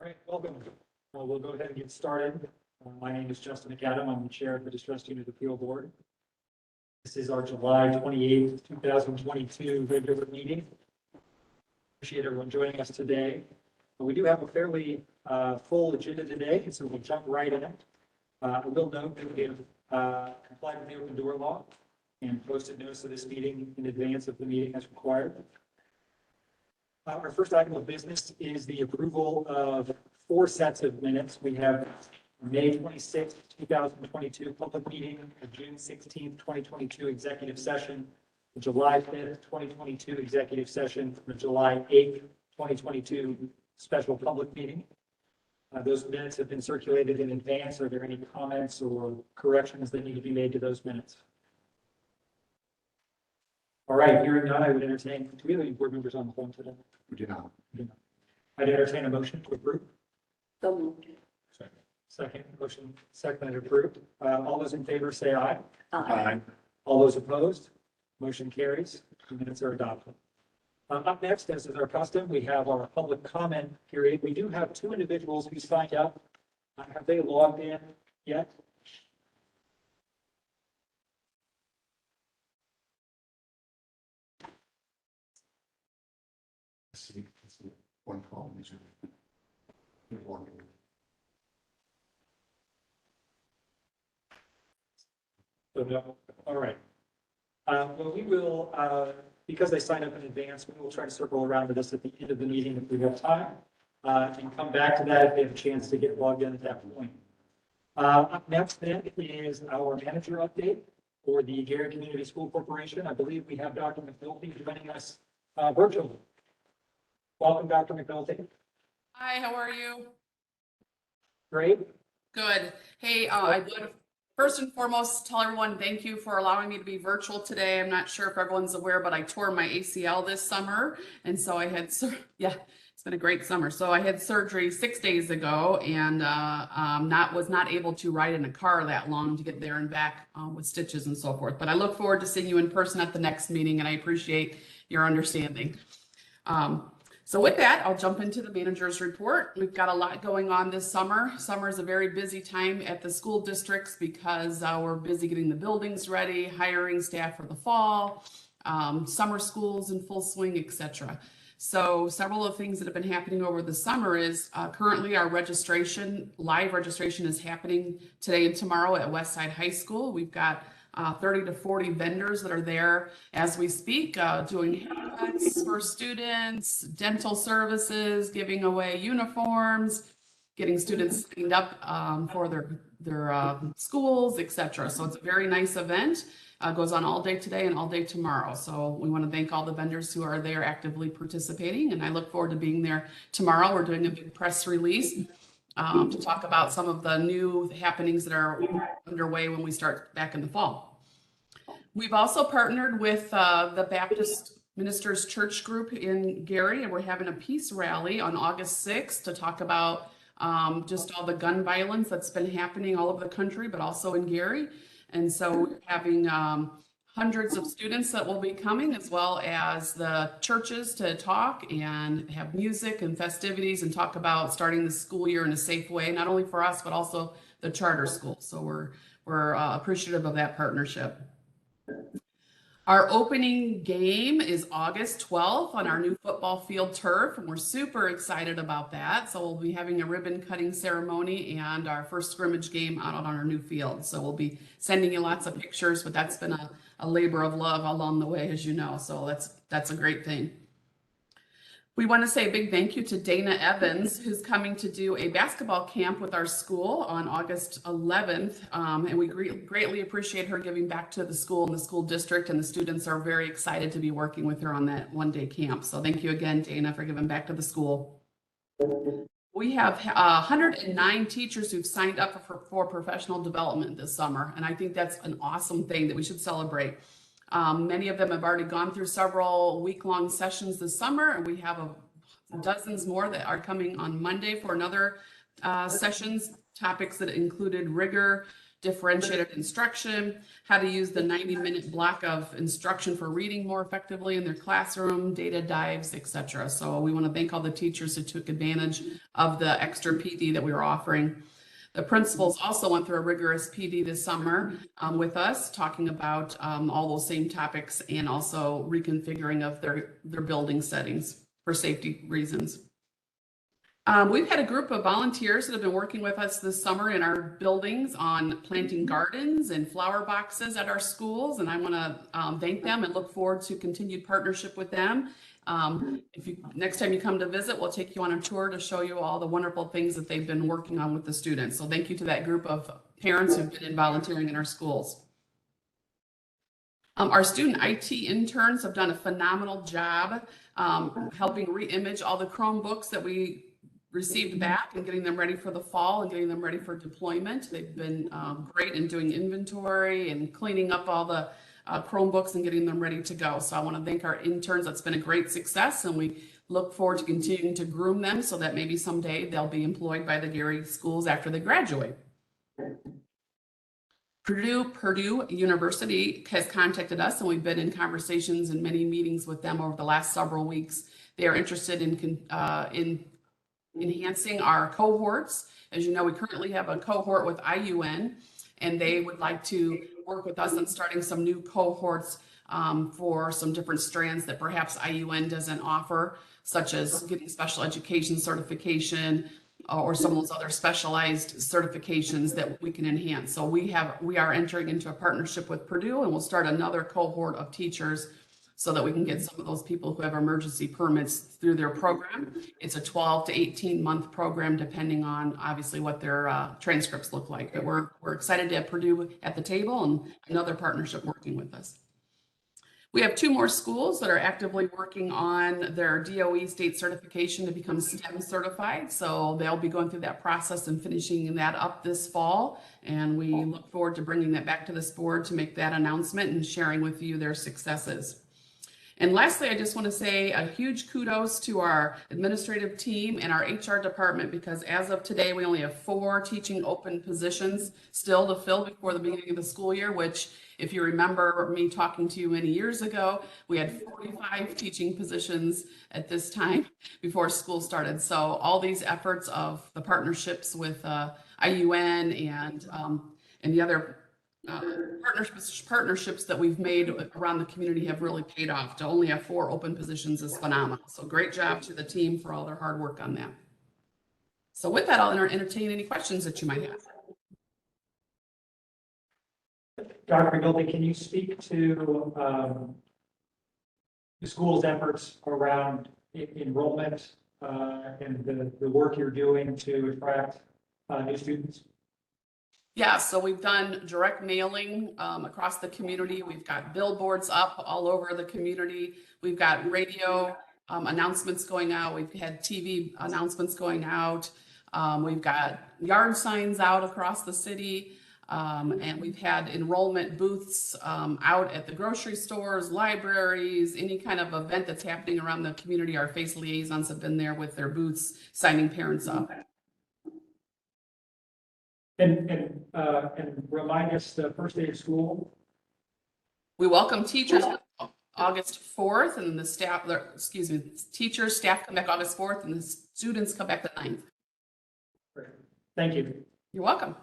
All right, welcome. We'll go ahead and get started. My name is Justin McAdam. I'm the chair of the Distress Unit Appeal Board. This is our July 28th, 2022 regular meeting. Appreciate everyone joining us today. We do have a fairly full agenda today, so we'll jump right in. I will note that we have complied with the open door law and posted notice of this meeting in advance of the meeting as required. Our first item of business is the approval of 4 sets of minutes. We have May 26th, 2022 public meeting, a June 16th, 2022 executive session, the July 5th, 2022 executive session, the July 8th, 2022 special public meeting. Those minutes have been circulated in advance. Are there any comments or corrections that need to be made to those minutes? All right, hearing none, I would entertain. Do we have any board members on the phone today? We do not. I'd entertain a motion to approve. So moved. Second, motion seconded approved. All those in favor say aye. Aye. All those opposed, motion carries. The minutes are adopted. Up next, as is our custom, we have our public comment period. We do have 2 individuals who signed up. Have they logged in yet? One call. So no. All right. Well, we will, because they signed up in advance, we will try to circle around to this at the end of the meeting if we have time, and come back to that if they have a chance to get logged in at that point. Up next then is our manager update for the Gary Community School Corporation. I believe we have Dr. McNulty joining us virtually. Welcome, Dr. McNulty. Hi, how are you? Great. Good. Hey, I would first and foremost tell everyone thank you for allowing me to be virtual today. I'm not sure if everyone's aware, but I tore my ACL this summer. And so I had, yeah, it's been a great summer. So I had surgery 6 days ago and was not able to ride in a car that long to get there and back with stitches and so forth. But I look forward to seeing you in person at the next meeting, and I appreciate your understanding. So with that, I'll jump into the manager's report. We've got a lot going on this summer. Summer is a very busy time at the school districts because we're busy getting the buildings ready, hiring staff for the fall, summer schools in full swing, etc. So several of the things that have been happening over the summer is currently our live registration is happening today and tomorrow at Westside High School. We've got 30 to 40 vendors that are there as we speak, doing haircuts for students, dental services, giving away uniforms, getting students signed up for their schools, etc. So it's a very nice event. Goes on all day today and all day tomorrow. So we want to thank all the vendors who are there actively participating, and I look forward to being there tomorrow. We're doing a big press release to talk about some of the new happenings that are underway when we start back in the fall. We've also partnered with the Baptist Ministers Church Group in Gary, and we're having a peace rally on August 6th to talk about just all the gun violence that's been happening all over the country, but also in Gary. And so we're having hundreds of students that will be coming, as well as the churches to talk and have music and festivities and talk about starting the school year in a safe way, not only for us, but also the charter school. So we're appreciative of that partnership. Our opening game is August 12th on our new football field turf, and we're super excited about that. So we'll be having a ribbon cutting ceremony and our first scrimmage game out on our new field. So we'll be sending you lots of pictures, but that's been a labor of love along the way, as you know. So that's a great thing. We want to say a big thank you to Dana Evans, who's coming to do a basketball camp with our school on August 11th. And we greatly appreciate her giving back to the school and the school district, and the students are very excited to be working with her on that one-day camp. So thank you again, Dana, for giving back to the school. We have 109 teachers who've signed up for professional development this summer, and I think that's an awesome thing that we should celebrate. Many of them have already gone through several week-long sessions this summer, and we have dozens more that are coming on Monday for another sessions, topics that included rigor, differentiated instruction, how to use the 90-minute block of instruction for reading more effectively in their classroom, data dives, etc. So we want to thank all the teachers who took advantage of the extra PD that we were offering. The principals also went through a rigorous PD this summer with us, talking about all those same topics and also reconfiguring of their building settings for safety reasons. We've had a group of volunteers that have been working with us this summer in our buildings on planting gardens and flower boxes at our schools, and I want to thank them and look forward to continued partnership with them. Next time you come to visit, we'll take you on a tour to show you all the wonderful things that they've been working on with the students. So thank you to that group of parents who've been volunteering in our schools. Our student IT interns have done a phenomenal job helping re-image all the Chromebooks that we received back and getting them ready for the fall and getting them ready for deployment. They've been great in doing inventory and cleaning up all the Chromebooks and getting them ready to go. So I want to thank our interns. That's been a great success, and we look forward to continuing to groom them so that maybe someday they'll be employed by the Gary schools after they graduate. Purdue University has contacted us, and we've been in conversations and many meetings with them over the last several weeks. They are interested in enhancing our cohorts. As you know, we currently have a cohort with IUN, and they would like to work with us on starting some new cohorts for some different strands that perhaps IUN doesn't offer, such as getting special education certification or some of those other specialized certifications that we can enhance. So we are entering into a partnership with Purdue, and we'll start another cohort of teachers so that we can get some of those people who have emergency permits through their program. It's a 12 to 18 month program, depending on obviously what their transcripts look like. But we're excited to have Purdue at the table and another partnership working with us. We have 2 more schools that are actively working on their DOE state certification to become STEM certified. So they'll be going through that process and finishing that up this fall. And we look forward to bringing that back to this board to make that announcement and sharing with you their successes. And lastly, I just want to say a huge kudos to our administrative team and our HR department, because as of today, we only have 4 teaching open positions still to fill before the beginning of the school year, which, if you remember me talking to you many years ago, we had 45 teaching positions at this time before school started. So all these efforts of the partnerships with IUN and the other partnerships that we've made around the community have really paid off. To only have 4 open positions is phenomenal. So great job to the team for all their hard work on that. So with that, I'll entertain any questions that you might have. Dr. Goldie, can you speak to the school's efforts around enrollment and the work you're doing to attract new students? Yeah, so we've done direct mailing across the community. We've got billboards up all over the community. We've got radio announcements going out. We've had TV announcements going out. We've got yard signs out across the city. And we've had enrollment booths out at the grocery stores, libraries, any kind of event that's happening around the community. Our FACE liaisons have been there with their booths, signing parents up. And remind us the first day of school. We welcome teachers August 4th, and the staff, teachers, staff come back August 4th, and the students come back the 9th. Great. Thank you. You're welcome.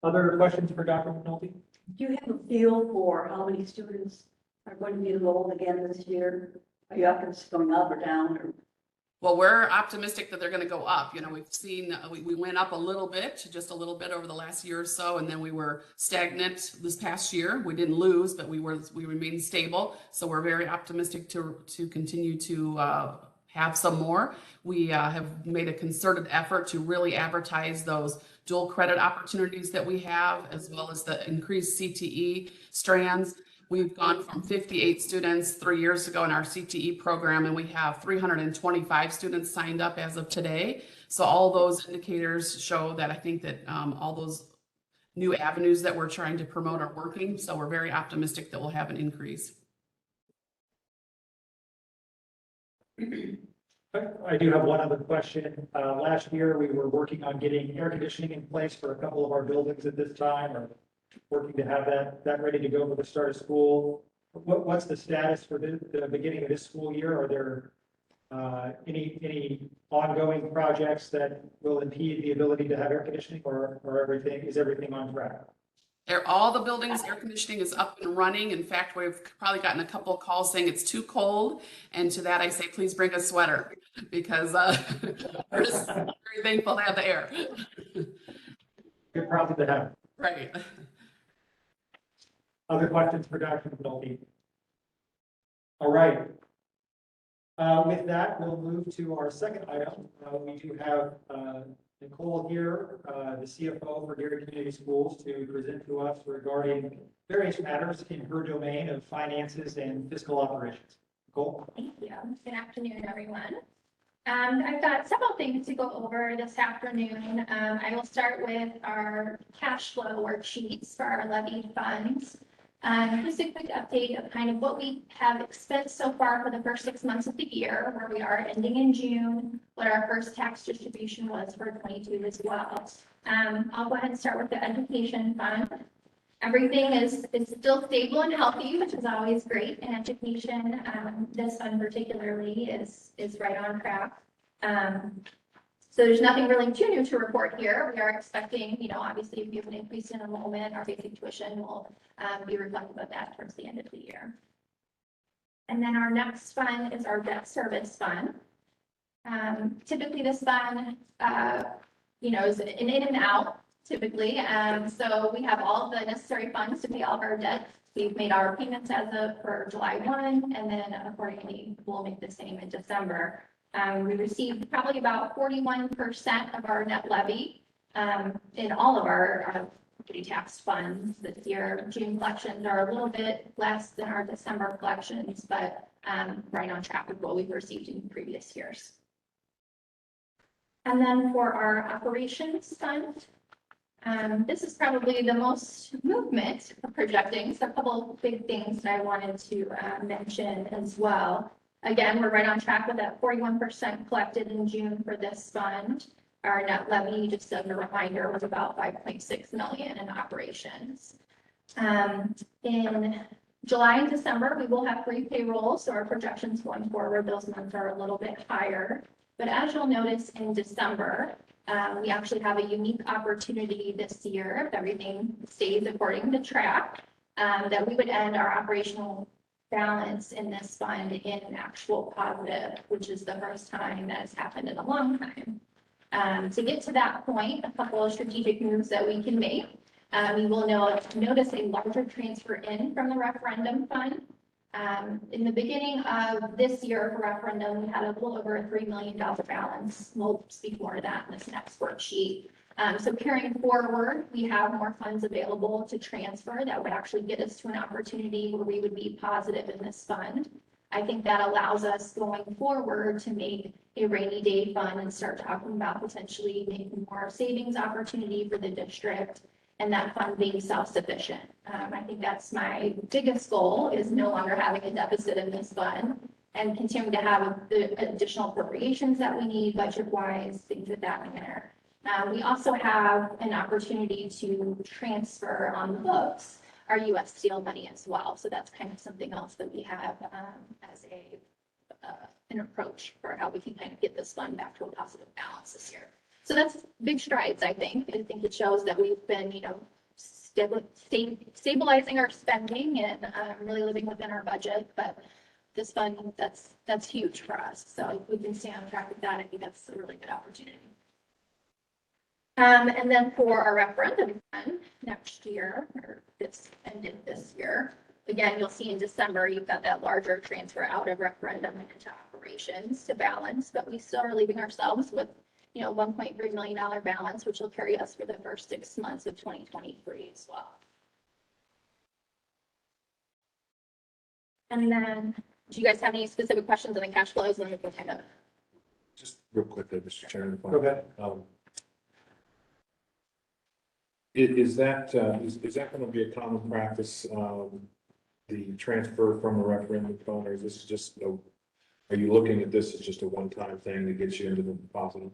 Other questions for Dr. McNulty? Do you have a feel for how many students are going to be enrolled again this year? Are you going up or down? Or? Well, we're optimistic that they're going to go up. You know, we've seen, we went up a little bit, just a little bit over the last year or so, and then we were stagnant this past year. We didn't lose, but we remained stable. So we're very optimistic to continue to have some more. We have made a concerted effort to really advertise those dual credit opportunities that we have, as well as the increased CTE strands. We've gone from 58 students 3 years ago in our CTE program, and we have 325 students signed up as of today. So all those indicators show that I think that all those new avenues that we're trying to promote are working. So we're very optimistic that we'll have an increase. I do have one other question. Last year, we were working on getting air conditioning in place for a couple of our buildings at this time, or working to have that ready to go for the start of school. What's the status for the beginning of this school year? Are there any ongoing projects that will impede the ability to have air conditioning, or is everything on track? All the buildings' air conditioning is up and running. In fact, we've probably gotten a couple of calls saying it's too cold. And to that, I say, please bring a sweater because we're just very thankful to have the air. Good problem to have. Right. Other questions for Dr. McNulty? All right. With that, we'll move to our second item. We do have Nicole here, the CFO for Gary Community Schools, to present to us regarding various matters in her domain of finances and fiscal operations. Nicole? Thank you. Good afternoon, everyone. I've got several things to go over this afternoon. I will start with our cash flow worksheets for our levied funds. Just a quick update of kind of what we have expensed so far for the first 6 months of the year, where we are ending in June, what our first tax distribution was for 22 as well. I'll go ahead and start with the education fund. Everything is still stable and healthy, which is always great in education. This fund particularly is right on track. So there's nothing really too new to report here. We are expecting, obviously if you have an increase in enrollment, our basic tuition will be reflective of that towards the end of the year. And then our next fund is our debt service fund. Typically this fund, is an in and out typically. So we have all the necessary funds to pay all of our debt. We've made our payments for July 1, and then accordingly we'll make the same in December. We received probably about 41% of our net levy in all of our property tax funds this year. June collections are a little bit less than our December collections, but right on track with what we've received in previous years. And then for our operations fund, this is probably the most movement projecting. So a couple of big things that I wanted to mention as well. Again, we're right on track with that 41% collected in June for this fund. Our net levy, just as a reminder, was about 5.6 million in operations. In July and December, we will have 3 payrolls, so our projections going forward, those months are a little bit higher. But as you'll notice in December, we actually have a unique opportunity this year, if everything stays according to track, that we would end our operational balance in this fund in actual positive, which is the first time that has happened in a long time. To get to that point, a couple of strategic moves that we can make. We will notice a larger transfer in from the referendum fund. In the beginning of this year for referendum, we had a little over a $3 million balance. We'll speak more to that in this next worksheet. So carrying forward, we have more funds available to transfer that would actually get us to an opportunity where we would be positive in this fund. I think that allows us going forward to make a rainy day fund and start talking about potentially making more savings opportunity for the district and that fund being self-sufficient. I think that's my biggest goal, is no longer having a deficit in this fund and continuing to have the additional appropriations that we need budget-wise, things of that manner. We also have an opportunity to transfer on the books our U.S. Steel money as well. So that's kind of something else that we have as an approach for how we can kind of get this fund back to a positive balance this year. So that's big strides, I think. I think it shows that we've been, stabilizing our spending and really living within our budget. But this fund, that's huge for us. So if we can stay on track with that, I think that's a really good opportunity. And then for our referendum fund next year, or this ended this year, again, you'll see in December, you've got that larger transfer out of referendum into operations to balance, but we still are leaving ourselves with, $1.3 million balance, which will carry us for the first 6 months of 2023 as well. And then, do you guys have any specific questions on the cash flows? And then we can kind of. Just real quickly, Mr. Chairman. Go ahead. Is that going to be a common practice, the transfer from a referendum fund, or is this just are you looking at this as just a one-time thing that gets you into the positive?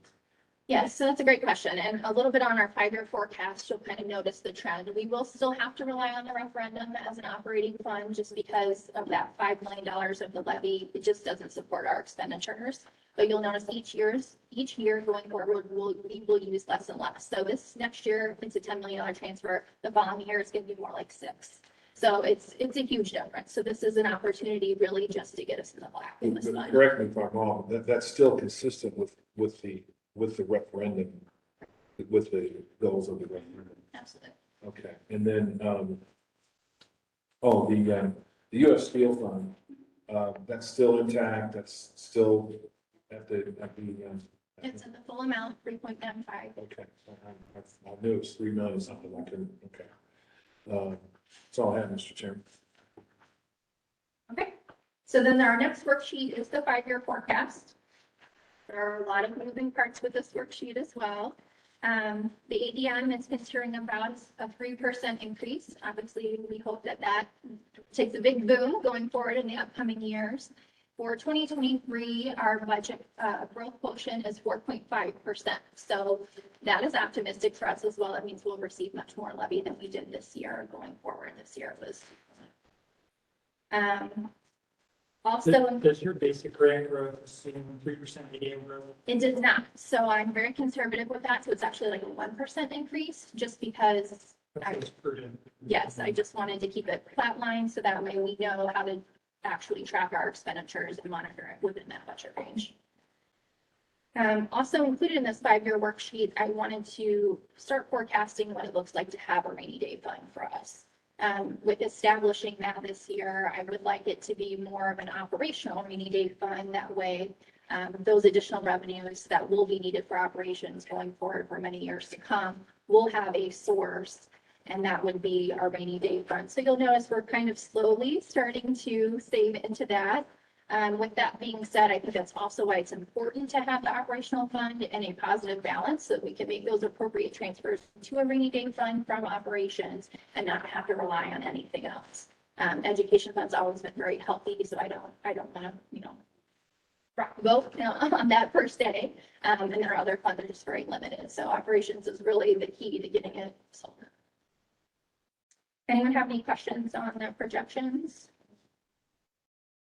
Yes, so that's a great question. And a little bit on our 5-year forecast, you'll kind of notice the trend. We will still have to rely on the referendum as an operating fund just because of that $5 million of the levy. It just doesn't support our expenditures. But you'll notice each year going forward, we will use less and less. So this next year, it's a $10 million transfer. The following year, it's going to be more like 6. So it's a huge difference. So this is an opportunity really just to get us in the black in this fund. Correct me if I'm wrong, that's still consistent with the referendum, with the goals of the referendum. Absolutely. Okay, and then, the US Steel Fund, that's still intact, that's still at the. It's in the full amount, 3.95. Okay, I knew it was 3 million something, I couldn't, okay. That's all I have, Mr. Chairman. Okay, so then our next worksheet is the 5-year forecast. There are a lot of moving parts with this worksheet as well. The ADM is considering about a 3% increase. Obviously, we hope that that takes a big boom going forward in the upcoming years. For 2023, our budget growth quotient is 4.5%. So that is optimistic for us as well. That means we'll receive much more levy than we did this year going forward. This year was. Also, Does your basic grant growth assume 3% ADM growth? it does not. So I'm very conservative with that. So it's actually like a 1% increase just because, That's prudent. yes, I just wanted to keep it flatline so that way we know how to actually track our expenditures and monitor it within that budget range. Also included in this 5-year worksheet, I wanted to start forecasting what it looks like to have a rainy day fund for us. With establishing that this year, I would like it to be more of an operational rainy day fund. That way, those additional revenues that will be needed for operations going forward for many years to come will have a source, and that would be our rainy day fund. So you'll notice we're kind of slowly starting to save into that. With that being said, I think that's also why it's important to have the operational fund in a positive balance so that we can make those appropriate transfers to a rainy day fund from operations and not have to rely on anything else. Education fund's always been very healthy, so I don't want to, rock the boat on that per se. And there are other funds that are just very limited. So operations is really the key to getting it sold. Anyone have any questions on the projections?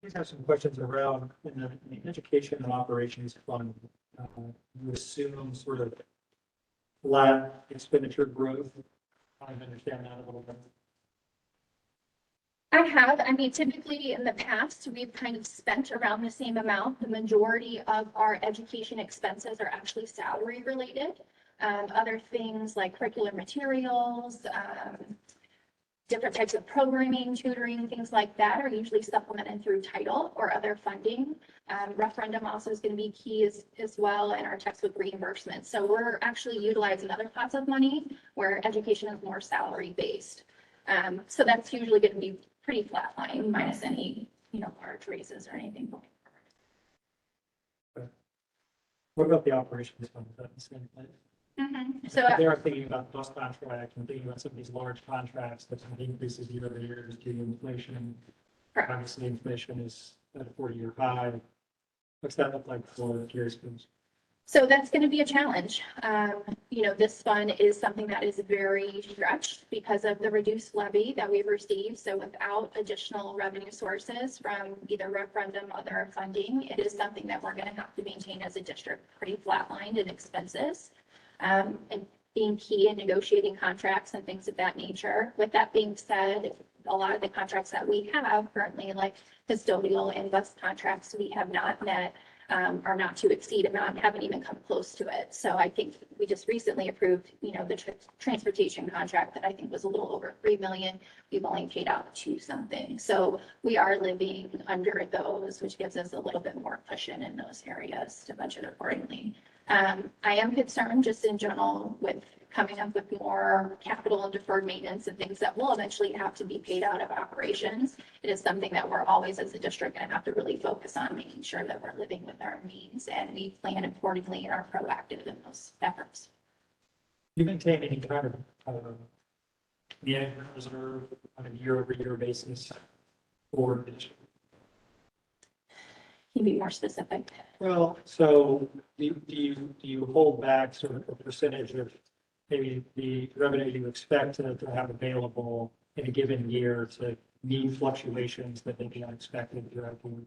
I have some questions around in the education and operations fund. You assume sort of flat expenditure growth. I understand that a little bit. I mean, typically in the past, we've kind of spent around the same amount. The majority of our education expenses are actually salary related. Other things like curricular materials, different types of programming, tutoring, things like that are usually supplemented through title or other funding. Referendum also is going to be key as well, and our textbook reimbursement. So we're actually utilizing other pots of money where education is more salary based. So that's usually going to be pretty flat line minus any, large raises or anything. What about the operations fund? Is that the same thing? So They are thinking about bus contract and thinking about some of these large contracts that have increases year over year due to inflation. Correct. Obviously, inflation is at a 40-year high. What's that look like for Gary schools? So that's going to be a challenge. This fund is something that is very stretched because of the reduced levy that we've received. So without additional revenue sources from either referendum or other funding, it is something that we're going to have to maintain as a district pretty flatlined in expenses. And being key in negotiating contracts and things of that nature. With that being said, a lot of the contracts that we have currently, like custodial and bus contracts, we have not met are not to exceed amount, haven't even come close to it. So I think we just recently approved, the transportation contract that I think was a little over 3 million. We've only paid out 2 something. So we are living under those, which gives us a little bit more cushion in those areas to budget accordingly. I am concerned just in general with coming up with more capital and deferred maintenance and things that will eventually have to be paid out of operations. It is something that we're always as a district going to have to really focus on making sure that we're living with our means and we plan accordingly and are proactive in those efforts. Do you maintain any kind of management reserve on a year-over-year basis for the district? Can you be more specific? Well, so do you hold back sort of a percentage of maybe the revenue you expect to have available in a given year to meet fluctuations that may be unexpected throughout the year?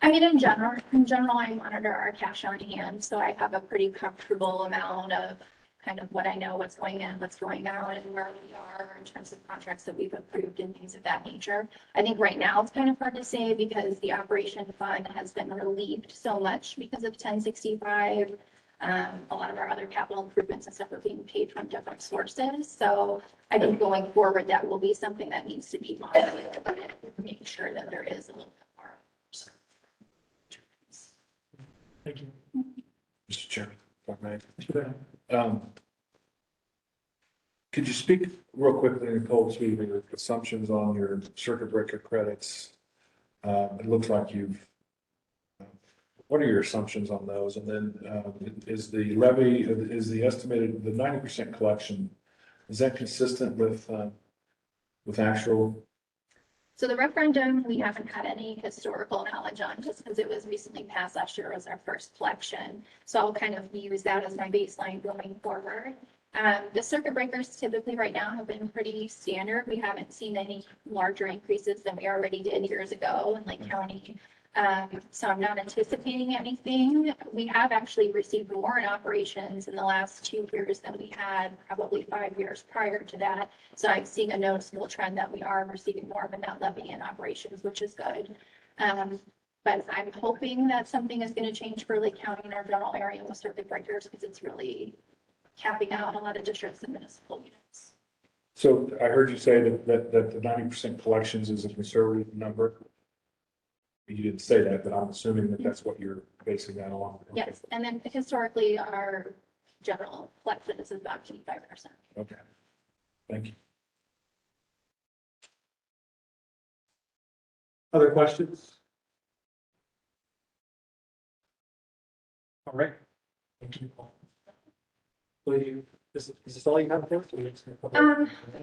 I mean, in general, I monitor our cash on hand, so I have a pretty comfortable amount of kind of what I know, what's going in, what's going out, and where we are in terms of contracts that we've approved and things of that nature. I think right now it's kind of hard to say because the operation fund has been relieved so much because of 1065. A lot of our other capital improvements and stuff are being paid from different sources. So I think going forward, that will be something that needs to be monitored, making sure that there is a little bit more. Thank you. Mr. Chairman, if I may. Mr. Could you speak real quickly, Nicole, to your assumptions on your circuit breaker credits? It looks like what are your assumptions on those? And then is the levy, is the estimated, the 90% collection, is that consistent with actual? So the referendum, we haven't had any historical knowledge on just because it was recently passed last year as our first collection. So I'll kind of use that as my baseline going forward. The circuit breakers typically right now have been pretty standard. We haven't seen any larger increases than we already did years ago in Lake County. So I'm not anticipating anything. We have actually received more in operations in the last 2 years than we had probably 5 years prior to that. So I'm seeing a noticeable trend that we are receiving more of a net levy in operations, which is good. But I'm hoping that something is going to change for Lake County in our general area with circuit breakers because it's really capping out a lot of districts and municipal units. So I heard you say that the 90% collections is a conservative number. You didn't say that, but I'm assuming that that's what you're basing that on. Okay. Yes, and then historically, our general collection is about 25%. Okay. Thank you. Other questions? All right. Thank you. Will you, is this all you have for us?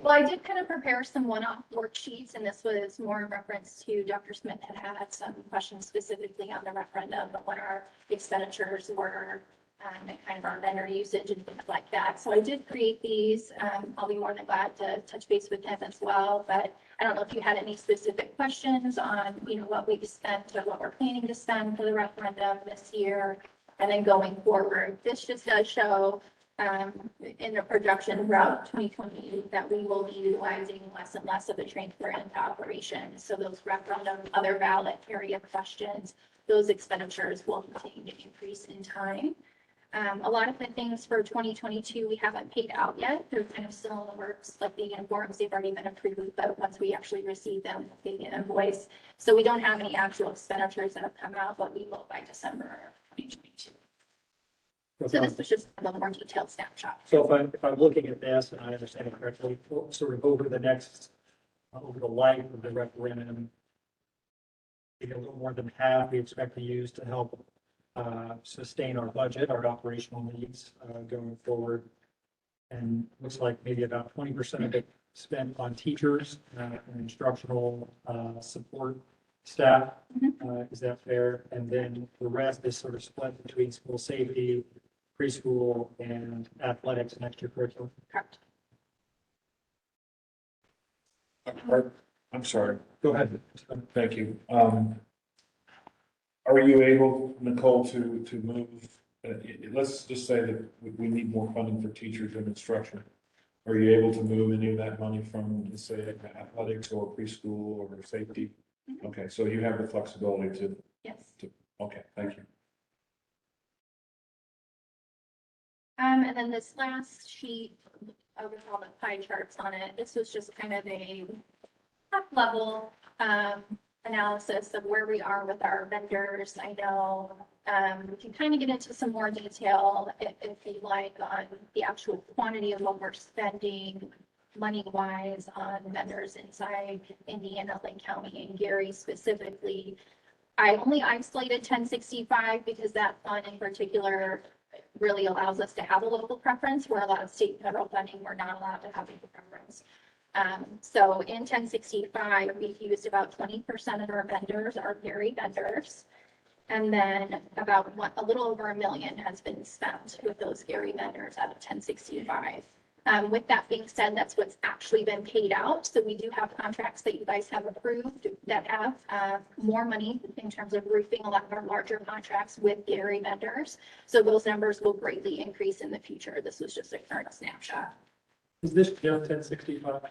Well, I did kind of prepare some one-off worksheets, and this was more in reference to Dr. Smith had some questions specifically on the referendum, but what our expenditures were, and kind of our vendor usage and things like that. So I did create these. I'll be more than glad to touch base with him as well, but I don't know if you had any specific questions on, what we've spent or what we're planning to spend for the referendum this year. And then going forward, this just does show in the projection throughout 2020 that we will be utilizing less and less of the transfer into operations. So those referendum, other ballot area questions, those expenditures will continue to increase in time. A lot of the things for 2022 we haven't paid out yet. They're kind of still in the works, like the forms, they've already been approved, but once we actually receive them, they get invoiced. So we don't have any actual expenditures that have come out, but we will by December 2022. So this was just a more detailed snapshot. So if I'm looking at this and I understand it correctly, sort of over the life of the referendum, maybe a little more than half we expect to use to help sustain our budget, our operational needs going forward. And looks like maybe about 20% of it spent on teachers and instructional support staff. Is that fair? And then the rest is sort of split between school safety, preschool, and athletics and extracurricular. Correct. I'm sorry. Go ahead. Thank you. Are you able, Nicole, to move, let's just say that we need more funding for teachers and instruction. Are you able to move any of that money from, let's say, athletics or preschool or safety? Okay, so you have the flexibility to. Yes. Okay, thank you. And then this last sheet, with all the pie charts on it, this was just kind of a top level analysis of where we are with our vendors. I know we can kind of get into some more detail if you like on the actual quantity of what we're spending money-wise on vendors inside Indiana, Lake County, and Gary specifically. I only isolated 1065 because that fund in particular really allows us to have a local preference, where a lot of state and federal funding, we're not allowed to have a preference. So in 1065, we've used about 20% of our vendors are Gary vendors. And then about a little over $1 million has been spent with those Gary vendors out of 1065. With that being said, that's what's actually been paid out. So we do have contracts that you guys have approved that have more money in terms of roofing, a lot of our larger contracts with Gary vendors. So those numbers will greatly increase in the future. This was just a current snapshot. Is this just 1065?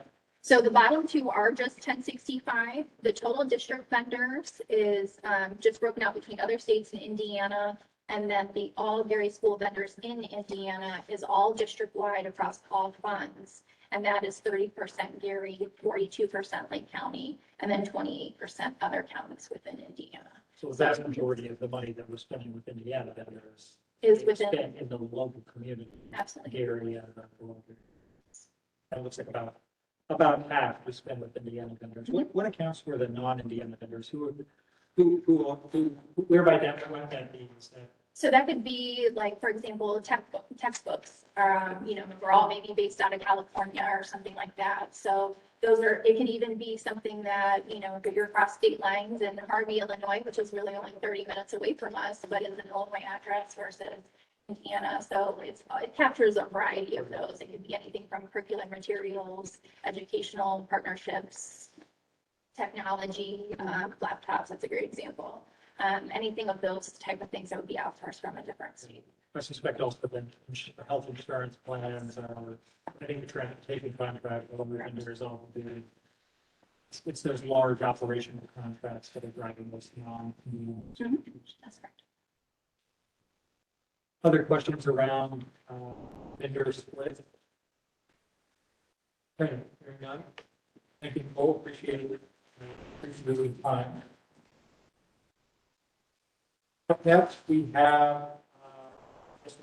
So the bottom two are just 1065. The total district vendors is just broken out between other states and Indiana. And then the all Gary school vendors in Indiana is all district-wide across all funds. And that is 30% Gary, 42% Lake County, and then 28% other counties within Indiana. So the vast majority of the money that we're spending with Indiana vendors Is within, spent in the local community. absolutely. Gary, that looks like about half we spend with Indiana vendors. What accounts for the non-Indiana vendors? Whereby that, what that means? So that could be like, for example, textbooks, we're all maybe based out of California or something like that. So those are, it can even be something that, if you're across state lines in Harvey, Illinois, which is really only 30 minutes away from us, but is an Illinois address versus Indiana. So it captures a variety of those. It could be anything from curriculum materials, educational partnerships, technology, laptops, that's a great example. Anything of those type of things that would be outsourced from a different state. I suspect also then health insurance plans, I think the transportation contract, all the vendors, all the, it's those large operational contracts that are driving this on. That's correct. Other questions around vendor split? Okay, hearing none. Thank you, Nicole. Appreciate it. Appreciate the time. Up next, we have,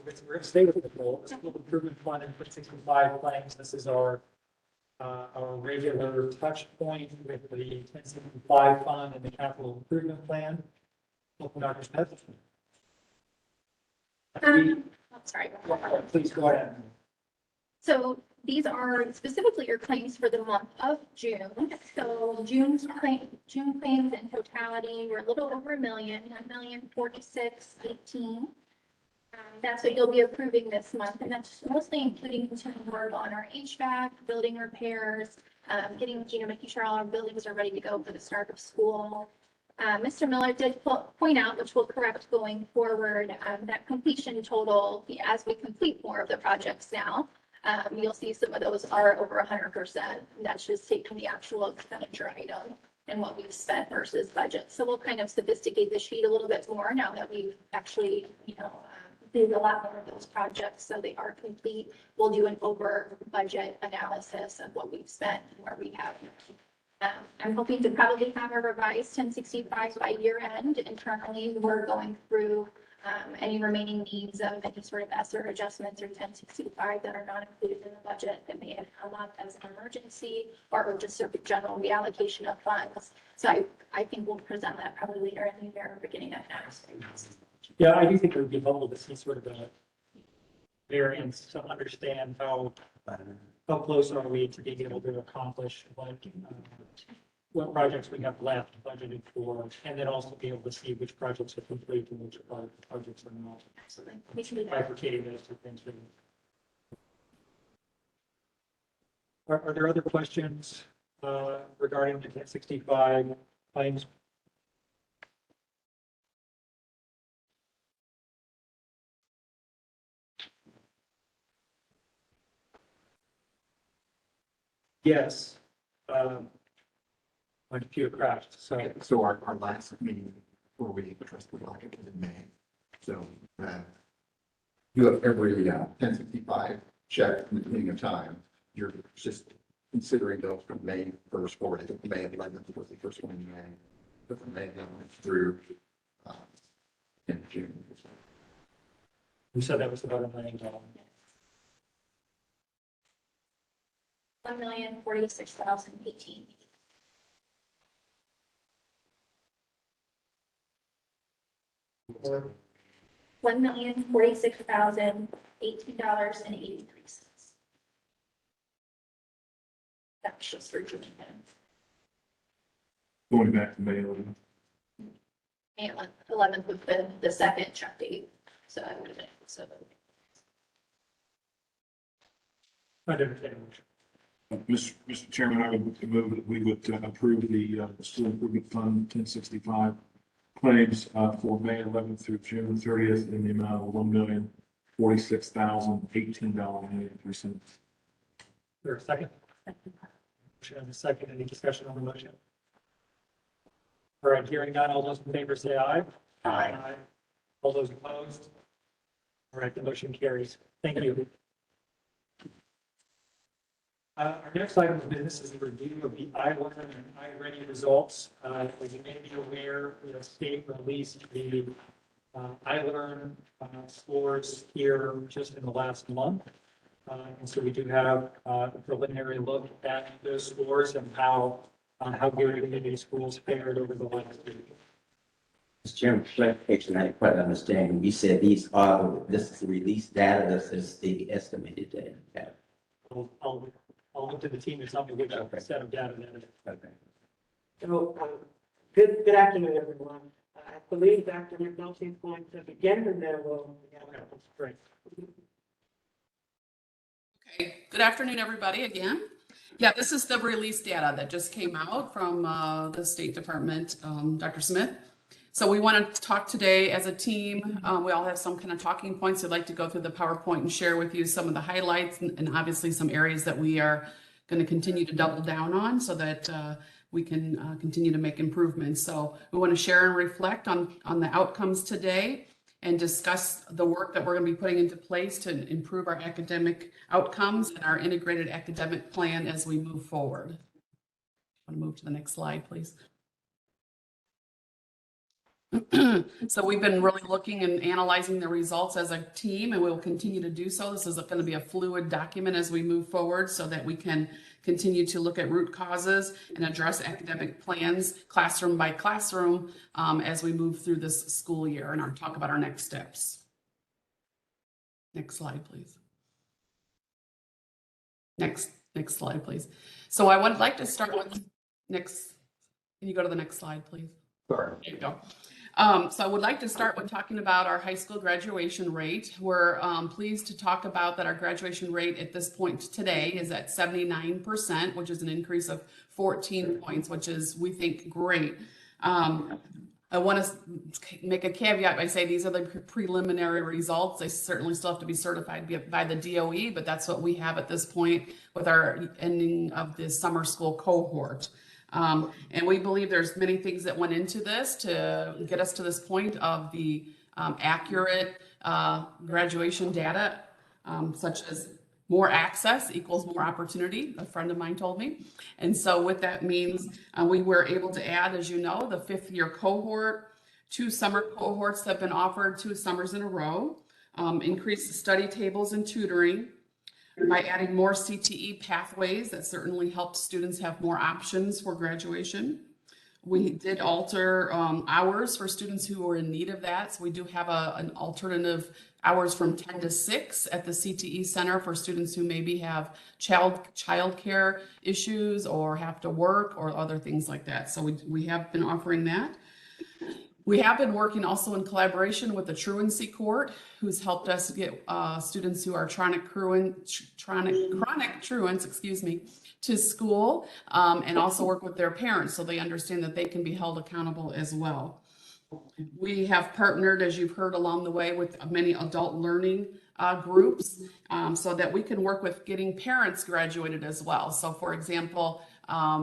we're going to stay with the goal, the school improvement fund and 65 claims. This is our regular touch point with the 1065 fund and the capital improvement plan. Welcome, Dr. Smith. Sorry. Please go ahead. So these are specifically your claims for the month of June. So June claims in totality were a little over $1 million, $1,046,018. That's what you'll be approving this month, and that's mostly including continuing work on our HVAC, building repairs, making sure all our buildings are ready to go for the start of school. Mr. Miller did point out, which we'll correct going forward, that completion total, as we complete more of the projects now, you'll see some of those are over 100%. That's just taking the actual expenditure item and what we've spent versus budget. So we'll kind of sophisticate the sheet a little bit more now that we've actually, did a lot more of those projects. So they are complete. We'll do an over budget analysis of what we've spent and where we have. I'm hoping to probably have a revised 1065 by year end. Internally, we're going through any remaining needs of any sort of ESSER adjustments or 1065 that are not included in the budget that may have come up as an emergency or just sort of general reallocation of funds. So I think we'll present that probably later in the year, beginning of next. Yeah, I do think it would be helpful to see sort of a variance to understand how close are we to being able to accomplish what projects we have left budgeted for, and then also be able to see which projects are complete and which projects are not. So We should do that. bifurcating those two things. Are there other questions regarding the 1065 claims? Yes. Went a few crashed, so. So our last meeting where we addressed the budget was in May. So you have every 1065 check in the beginning of time. You're just considering those from May 1st forward. I think May 11th was the first one in May. But from May 11th through in June. You said that was about $1 million. $1,046,018. $1,046,018.83. That's just for June. Going back to May 11th. and 11th with the second check date. So I would have been, so. I'd entertain a motion. Mr. Chairman, I would move that we would approve the school improvement fund 1065 claims for May 11th through June 30th in the amount of $1,046,018.83. There a second? Motion and a second. Any discussion on the motion? All right, hearing none, all those in favor say aye. Aye. All those opposed? All right, the motion carries. Thank you. Our next item of business is a review of the iLearn and iReady results. As you may be aware, the state released the iLearn scores here just in the last month. And so we do have a preliminary look at those scores and how good community schools fared over the last year. Mr. Chairman, clarification, I didn't quite understand. You said this is the release data, this is the estimated data. I'll look to the team to tell me which Okay. set of data that is. Okay. So, good afternoon, everyone. I believe Dr. McNulty is going to begin, and then we'll. Okay, that's great. Okay, good afternoon, everybody, again. Yeah, this is the release data that just came out from the State Department, Dr. Smith. So we want to talk today as a team. We all have some kind of talking points. I'd like to go through the PowerPoint and share with you some of the highlights and obviously some areas that we are going to continue to double down on so that we can continue to make improvements. So we want to share and reflect on the outcomes today and discuss the work that we're going to be putting into place to improve our academic outcomes and our integrated academic plan as we move forward. I want to move to the next slide, please. So we've been really looking and analyzing the results as a team, and we will continue to do so. This is going to be a fluid document as we move forward so that we can continue to look at root causes and address academic plans classroom by classroom as we move through this school year and talk about our next steps. Next slide, please. Next slide, please. So I would like to start with next. Can you go to the next slide, please? Sure. There you go. So I would like to start with talking about our high school graduation rate. We're pleased to talk about that our graduation rate at this point today is at 79%, which is an increase of 14 points, which is, we think, great. I want to make a caveat by saying these are the preliminary results. They certainly still have to be certified by the DOE, but that's what we have at this point with our ending of the summer school cohort. And we believe there's many things that went into this to get us to this point of the accurate graduation data, such as more access equals more opportunity, a friend of mine told me. And so what that means, we were able to add, as you know, the 5th year cohort, 2 summer cohorts that have been offered 2 summers in a row, increase the study tables and tutoring. By adding more CTE pathways, that certainly helped students have more options for graduation. We did alter hours for students who were in need of that. So we do have an alternative hours from 10 to 6 at the CTE Center for students who maybe have child care issues or have to work or other things like that. So we have been offering that. We have been working also in collaboration with the truancy court, who's helped us get students who are chronic truants, to school, and also work with their parents so they understand that they can be held accountable as well. We have partnered, as you've heard along the way, with many adult learning groups so that we can work with getting parents graduated as well. So for example,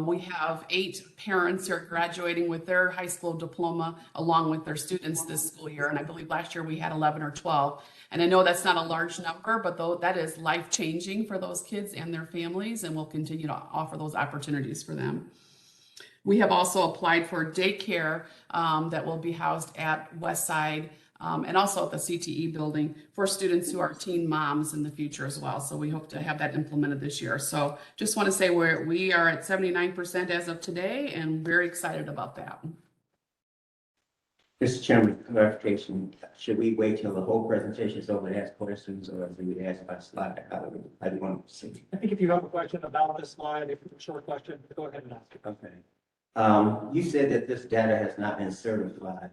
we have 8 parents who are graduating with their high school diploma along with their students this school year. And I believe last year we had 11 or 12. And I know that's not a large number, but though that is life-changing for those kids and their families, and we'll continue to offer those opportunities for them. We have also applied for daycare that will be housed at Westside and also at the CTE building for students who are teen moms in the future as well. So we hope to have that implemented this year. So just want to say we are at 79% as of today and very excited about that. Mr. Chairman, clarification, should we wait till the whole presentation is over to ask questions, or do we ask by slide? How do you want to see? I think if you have a question about this slide, if it's a short question, go ahead and ask it. Okay. You said that this data has not been certified.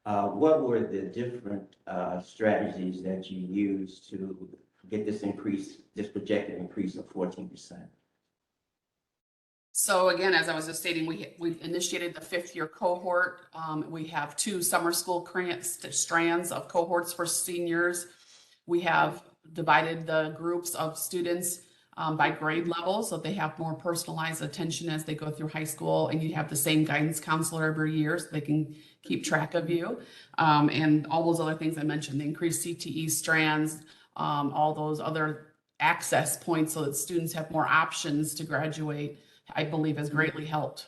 what were the different strategies that you used to get this increase, this projected increase of 14%? So again, as I was just stating, we initiated the 5th-year cohort. We have 2 summer school strands of cohorts for seniors. We have divided the groups of students by grade level, so they have more personalized attention as they go through high school, and you have the same guidance counselor every year so they can keep track of you. And all those other things I mentioned, the increased CTE strands, all those other access points so that students have more options to graduate, I believe has greatly helped.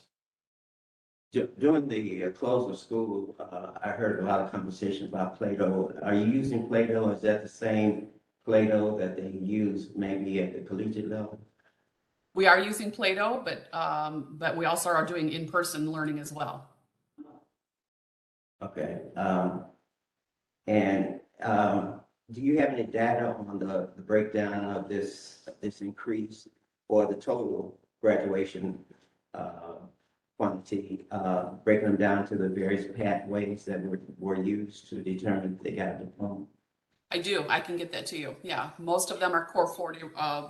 During the close of school, I heard a lot of conversation about Play-Doh. Are you using Play-Doh? Is that the same Play-Doh that they use maybe at the collegiate level? We are using Play-Doh, but we also are doing in-person learning as well. Okay. Do you have any data on the breakdown of this increase or the total graduation quantity, breaking them down to the various pathways that were used to determine if they got a diploma? I do. I can get that to you. Yeah, most of them are Core 40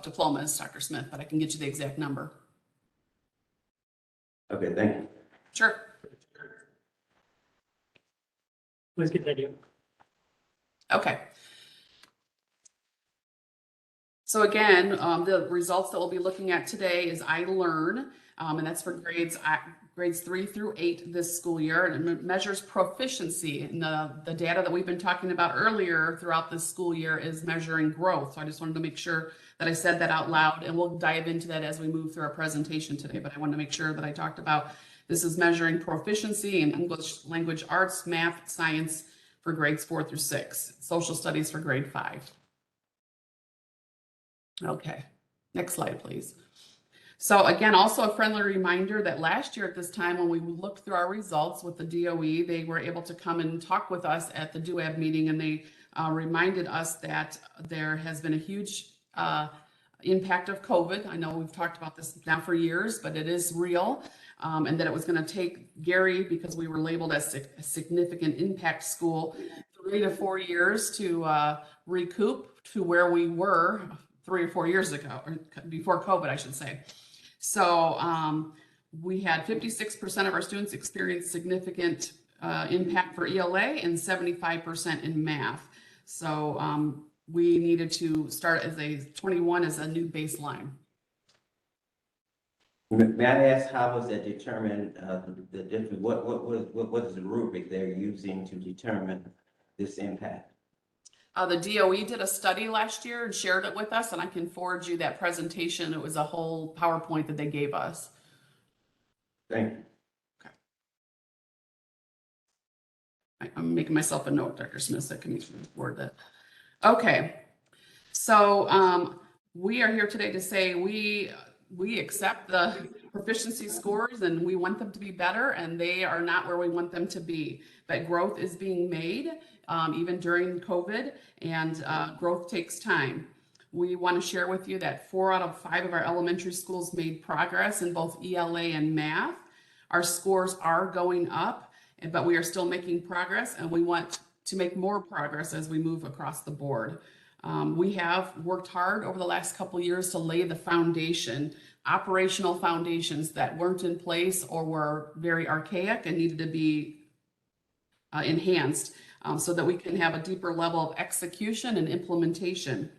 diplomas, Dr. Smith, but I can get you the exact number. Okay, thank you. Sure. Please continue. Okay. So again, the results that we'll be looking at today is iLearn, and that's for grades 3 through 8 this school year, and it measures proficiency. And the data that we've been talking about earlier throughout this school year is measuring growth. So I just wanted to make sure that I said that out loud, and we'll dive into that as we move through our presentation today. But I wanted to make sure that I talked about this is measuring proficiency in English language arts, math, science for grades 4 through 6, social studies for grade 5. Okay, next slide, please. So again, also a friendly reminder that last year at this time, when we looked through our results with the DOE, they were able to come and talk with us at the DUAB meeting, and they reminded us that there has been a huge impact of COVID. I know we've talked about this now for years, but it is real, and that it was going to take Gary, because we were labeled as a significant impact school, 3 to 4 years to recoup to where we were 3 or 4 years ago, or before COVID, I should say. So we had 56% of our students experience significant impact for ELA and 75% in math. So we needed to start as a 21 as a new baseline. May I ask, how was that determined, the difference, what is the rubric they're using to determine this impact? The DOE did a study last year and shared it with us, and I can forward you that presentation. It was a whole PowerPoint that they gave us. Thank you. Okay. I'm making myself a note, Dr. Smith, so I can word that. Okay, so we are here today to say we accept the proficiency scores and we want them to be better, and they are not where we want them to be. But growth is being made even during COVID, and growth takes time. We want to share with you that 4 out of 5 of our elementary schools made progress in both ELA and math. Our scores are going up, but we are still making progress, and we want to make more progress as we move across the board. We have worked hard over the last couple of years to lay the foundation, operational foundations that weren't in place or were very archaic and needed to be enhanced so that we can have a deeper level of execution and implementation.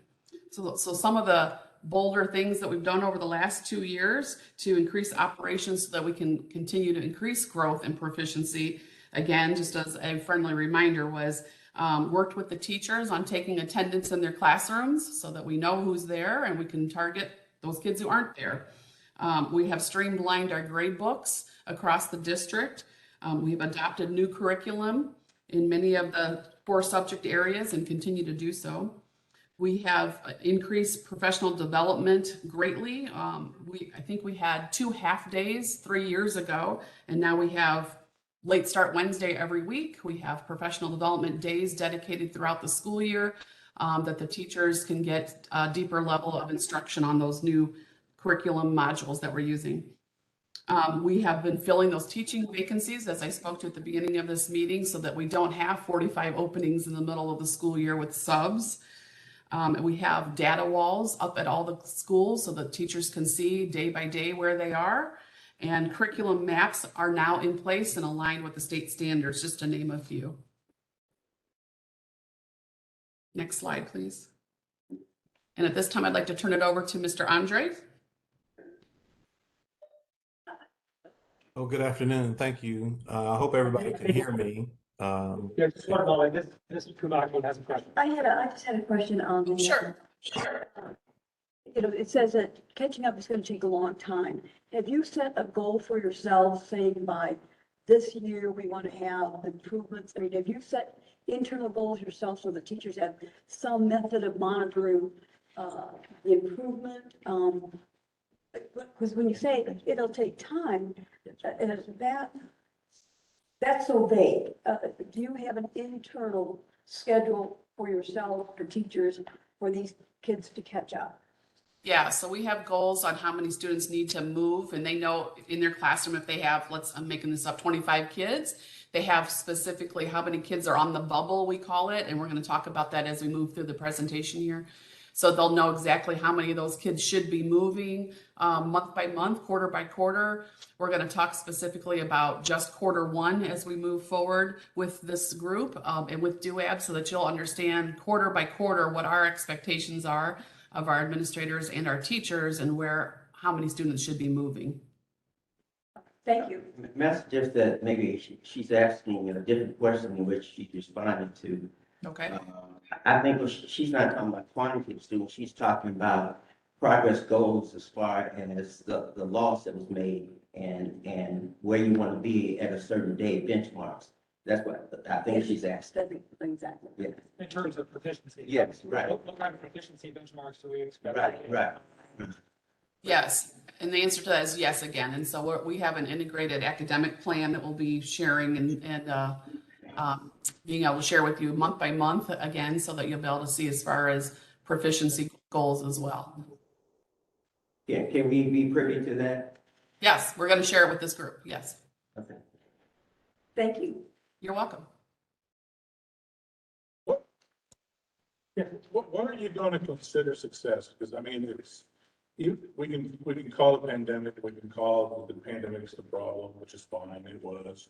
So some of the bolder things that we've done over the last 2 years to increase operations so that we can continue to increase growth and proficiency, again, just as a friendly reminder, was worked with the teachers on taking attendance in their classrooms so that we know who's there and we can target those kids who aren't there. We have streamlined our grade books across the district. We've adopted new curriculum in many of the 4 subject areas and continue to do so. We have increased professional development greatly. I think we had 2 half days 3 years ago, and now we have Late Start Wednesday every week. We have professional development days dedicated throughout the school year that the teachers can get a deeper level of instruction on those new curriculum modules that we're using. We have been filling those teaching vacancies, as I spoke to at the beginning of this meeting, so that we don't have 45 openings in the middle of the school year with subs. And we have data walls up at all the schools so that teachers can see day by day where they are. And curriculum maps are now in place and aligned with the state standards, just to name a few. Next slide, please. And at this time, I'd like to turn it over to Mr. Andre. Oh, good afternoon. Thank you. I hope everybody can hear me. Yeah, just one moment. This Kumako has a question. I just had a question on the. Sure. You know, it says that catching up is going to take a long time. Have you set a goal for yourself, saying by this year, we want to have improvements? I mean, have you set internal goals yourself so the teachers have some method of monitoring the improvement? Because when you say it'll take time, that's so vague. Do you have an internal schedule for yourself, for teachers, for these kids to catch up? Yeah, so we have goals on how many students need to move, and they know in their classroom if they have, I'm making this up, 25 kids, they have specifically how many kids are on the bubble, we call it, and we're going to talk about that as we move through the presentation here. So they'll know exactly how many of those kids should be moving month by month, quarter by quarter. We're going to talk specifically about just Q1 as we move forward with this group and with DUAB, so that you'll understand quarter by quarter what our expectations are of our administrators and our teachers and how many students should be moving. Thank you. May I suggest that maybe she's asking a different question in which she responded to. Okay. I think she's not talking about quantity of students, she's talking about progress goals as far as the loss that was made and where you want to be at a certain day benchmarks. That's what I think she's asking. Exactly. Yeah. In terms of proficiency. Yes, right. What kind of proficiency benchmarks do we expect? Right. Yes, and the answer to that is yes again. And so we have an integrated academic plan that we'll be sharing and being able to share with you month by month again, so that you'll be able to see as far as proficiency goals as well. Yeah, can we be privy to that? Yes, we're going to share it with this group. Yes. Okay. Thank you. You're welcome. What are you going to consider success? Because I mean, we can call it pandemic, we can call the pandemic's the problem, which is fine, it was.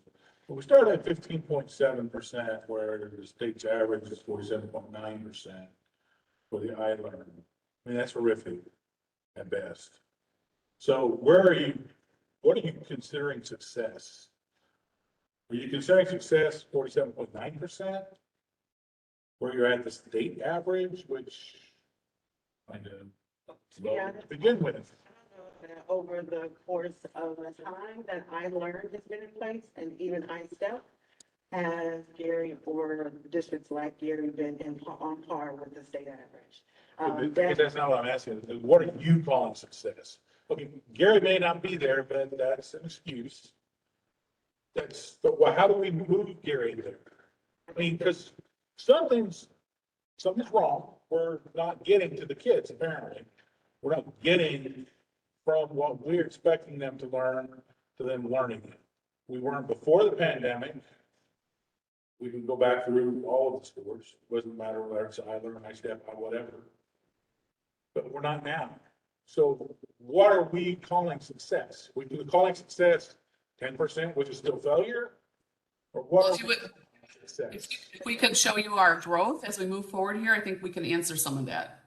But we started at 15.7%, where the state's average is 47.9% for the I-learn. I mean, that's horrific at best. So what are you considering success? Are you considering success 47.9%? Where you're at the state average, which kind of low to begin with? Over the course of the time that I learned has been in place, and even ISTEP, has Gary or districts like Gary been on par with the state average? That's not what I'm asking. What are you calling success? Okay, Gary may not be there, but that's an excuse. But how do we move Gary there? I mean, because something's wrong. We're not getting to the kids, apparently. We're not getting from what we're expecting them to learn to them learning it. We weren't before the pandemic. We can go back through all of the scores. Doesn't matter whether it's I-Learn, I-Step, whatever. But we're not now. So what are we calling success? We calling success 10%, which is still failure? Or what? If we could show you our growth as we move forward here, I think we can answer some of that.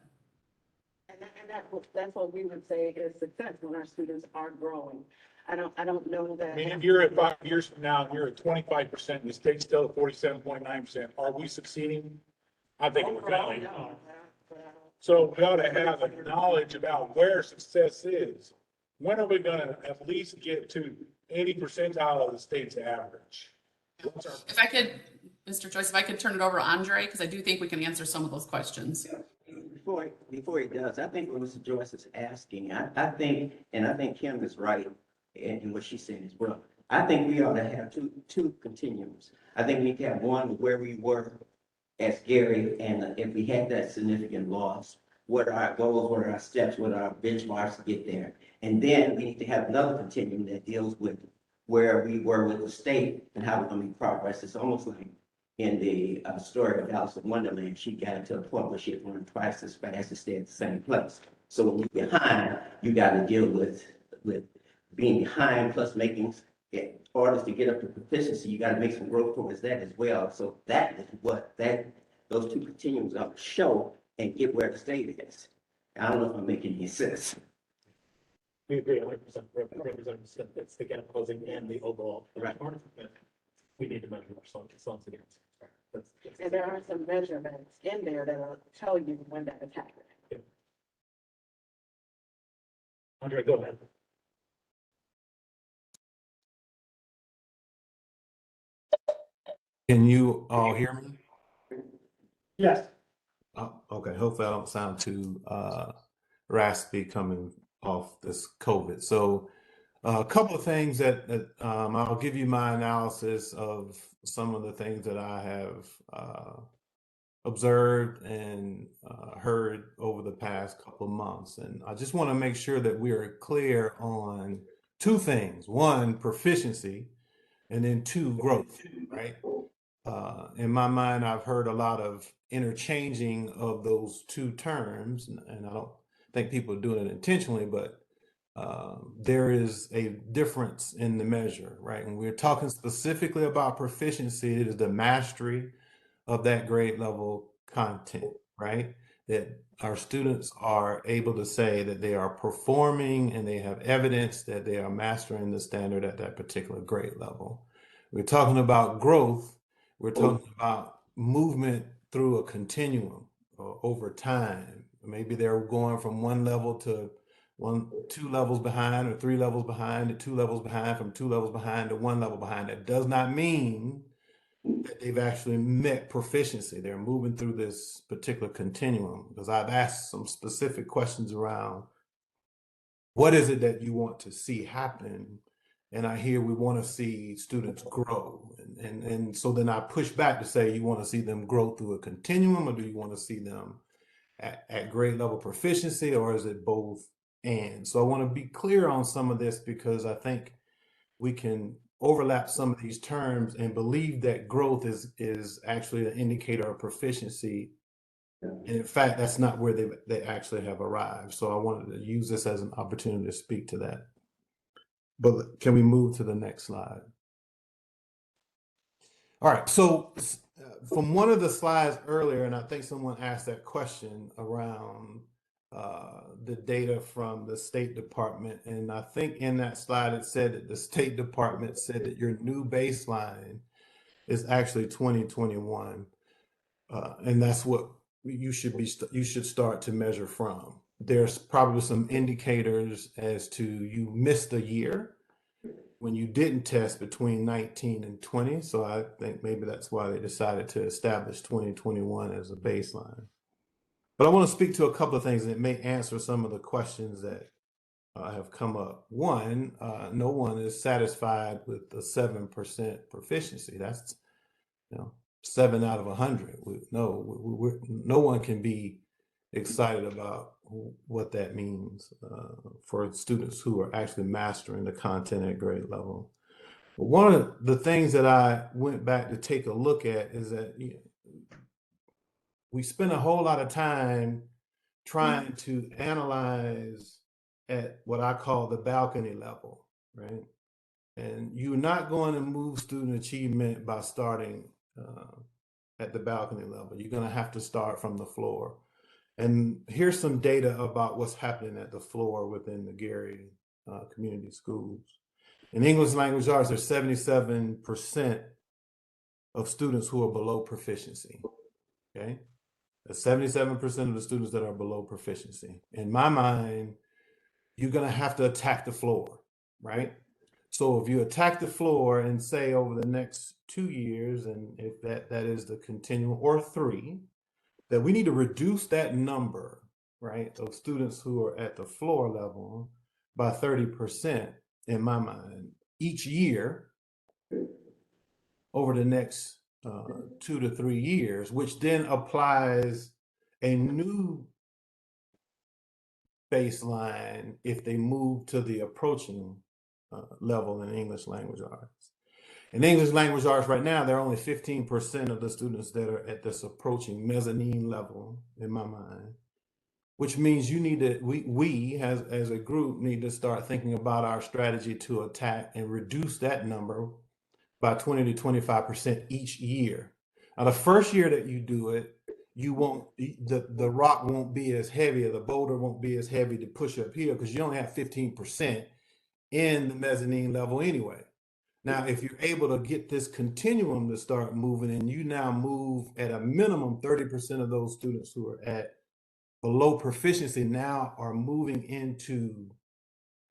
That's what we would say is success, when our students are growing. I don't know that. I mean, if you're at 5 years from now, and you're at 25%, and the state's still at 47.9%, are we succeeding? I think we're failing. So we ought to have a knowledge about where success is. When are we gonna at least get to 80% out of the state's average? If I could, Mr. Joyce, if I could turn it over to Andre, because I do think we can answer some of those questions. Before he does, I think what Mr. Joyce is asking, I think Kim is right in what she's saying as well. I think we ought to have two continuums. I think we need to have one where we were as Gary, and if we had that significant loss, what are our goals, what are our steps, what are our benchmarks to get there. And then we need to have another continuum that deals with where we were with the state and how we're going to make progress. It's almost like in the story of Alice in Wonderland, she got to a point where she had run twice as fast to stay at the same place. So when you're behind, you got to deal with being behind plus making, in order to get up to proficiency, you got to make some growth towards that as well. So that is what those two continuums are to show and get where the state is. I don't know if I'm making any sense. We agree 100%. Representative Smith, it's the gap closing and the overall. Right. We need to measure our songs against. And there are some measurements in there that'll tell you when that is happening. Andre, go ahead. Can you all hear me? Yes. Okay, hopefully I don't sound too raspy coming off this COVID. So a couple of things that I'll give you my analysis of some of the things that I have observed and heard over the past couple of months. And I just want to make sure that we are clear on two things. One, proficiency, and then two, growth, right? In my mind, I've heard a lot of interchanging of those two terms, and I don't think people are doing it intentionally, but there is a difference in the measure, right? When we're talking specifically about proficiency, it is the mastery of that grade level content, right? That our students are able to say that they are performing and they have evidence that they are mastering the standard at that particular grade level. We're talking about growth. We're talking about movement through a continuum over time. Maybe they're going from one level to two levels behind, or three levels behind, to two levels behind, from two levels behind to one level behind. That does not mean that they've actually met proficiency. They're moving through this particular continuum, because I've asked some specific questions around what is it that you want to see happen. And I hear we want to see students grow. And so then I push back to say, you want to see them grow through a continuum, or do you want to see them at grade level proficiency, or is it both and? So I want to be clear on some of this, because I think we can overlap some of these terms and believe that growth is actually an indicator of proficiency. And in fact, that's not where they actually have arrived. So I wanted to use this as an opportunity to speak to that. But can we move to the next slide? All right, so from one of the slides earlier, and I think someone asked that question around the data from the State Department, and I think in that slide it said that the State Department said that your new baseline is actually 2021, and that's what you should start to measure from. There's probably some indicators as to you missed a year when you didn't test between 19 and 20. So I think maybe that's why they decided to establish 2021 as a baseline. But I want to speak to a couple of things that may answer some of the questions that have come up. One, no one is satisfied with the 7% proficiency. That's 7 out of 100. No one can be excited about what that means for students who are actually mastering the content at grade level. But one of the things that I went back to take a look at is that we spend a whole lot of time trying to analyze at what I call the balcony level, right? And you're not going to move student achievement by starting at the balcony level. You're going to have to start from the floor. And here's some data about what's happening at the floor within the Gary community schools. In English language arts, there's 77% of students who are below proficiency, okay? That's 77% of the students that are below proficiency. In my mind, you're gonna have to attack the floor, right? So if you attack the floor and say over the next 2 years, and if that is the continuum, or 3, that we need to reduce that number, right, of students who are at the floor level by 30%, in my mind, each year over the next 2 to 3 years, which then applies a new baseline if they move to the approaching level in English language arts. In English language arts right now, there are only 15% of the students that are at this approaching mezzanine level, in my mind, which means you need to, we as a group need to start thinking about our strategy to attack and reduce that number by 20 to 25% each year. Now, the first year that you do it, you won't, the rock won't be as heavy, or the boulder won't be as heavy to push uphill because you only have 15% in the mezzanine level anyway. Now, if you're able to get this continuum to start moving, and you now move at a minimum 30% of those students who are at below proficiency now are moving into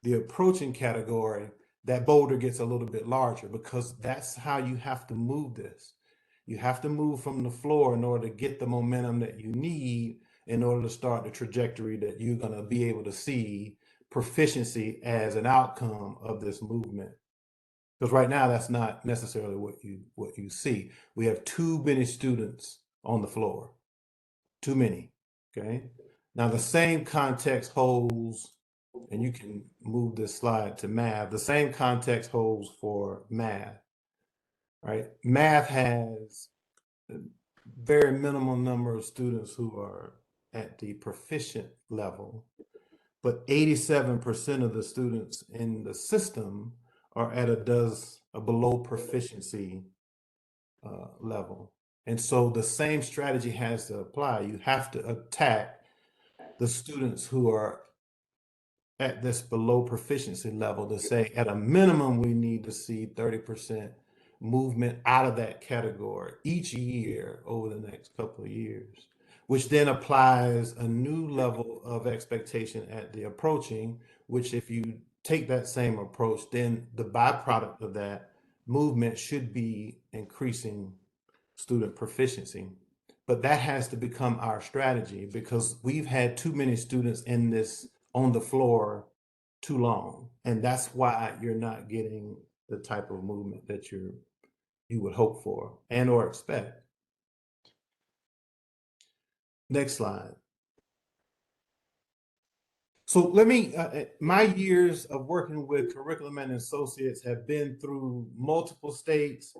the approaching category, that boulder gets a little bit larger, because that's how you have to move this. You have to move from the floor in order to get the momentum that you need in order to start the trajectory that you're going to be able to see proficiency as an outcome of this movement. Because right now, that's not necessarily what you see. We have too many students on the floor, too many, okay? Now, the same context holds, and you can move this slide to math, the same context holds for math, right? Math has a very minimal number of students who are at the proficient level, but 87% of the students in the system are at a below proficiency level. And so the same strategy has to apply. You have to attack the students who are at this below proficiency level to say, at a minimum, we need to see 30% movement out of that category each year over the next couple of years, which then applies a new level of expectation at the approaching, which if you take that same approach, then the byproduct of that movement should be increasing student proficiency. But that has to become our strategy, because we've had too many students in this on the floor too long. And that's why you're not getting the type of movement that you would hope for and or expect. Next slide. So let me, my years of working with Curriculum and Associates have been through multiple states,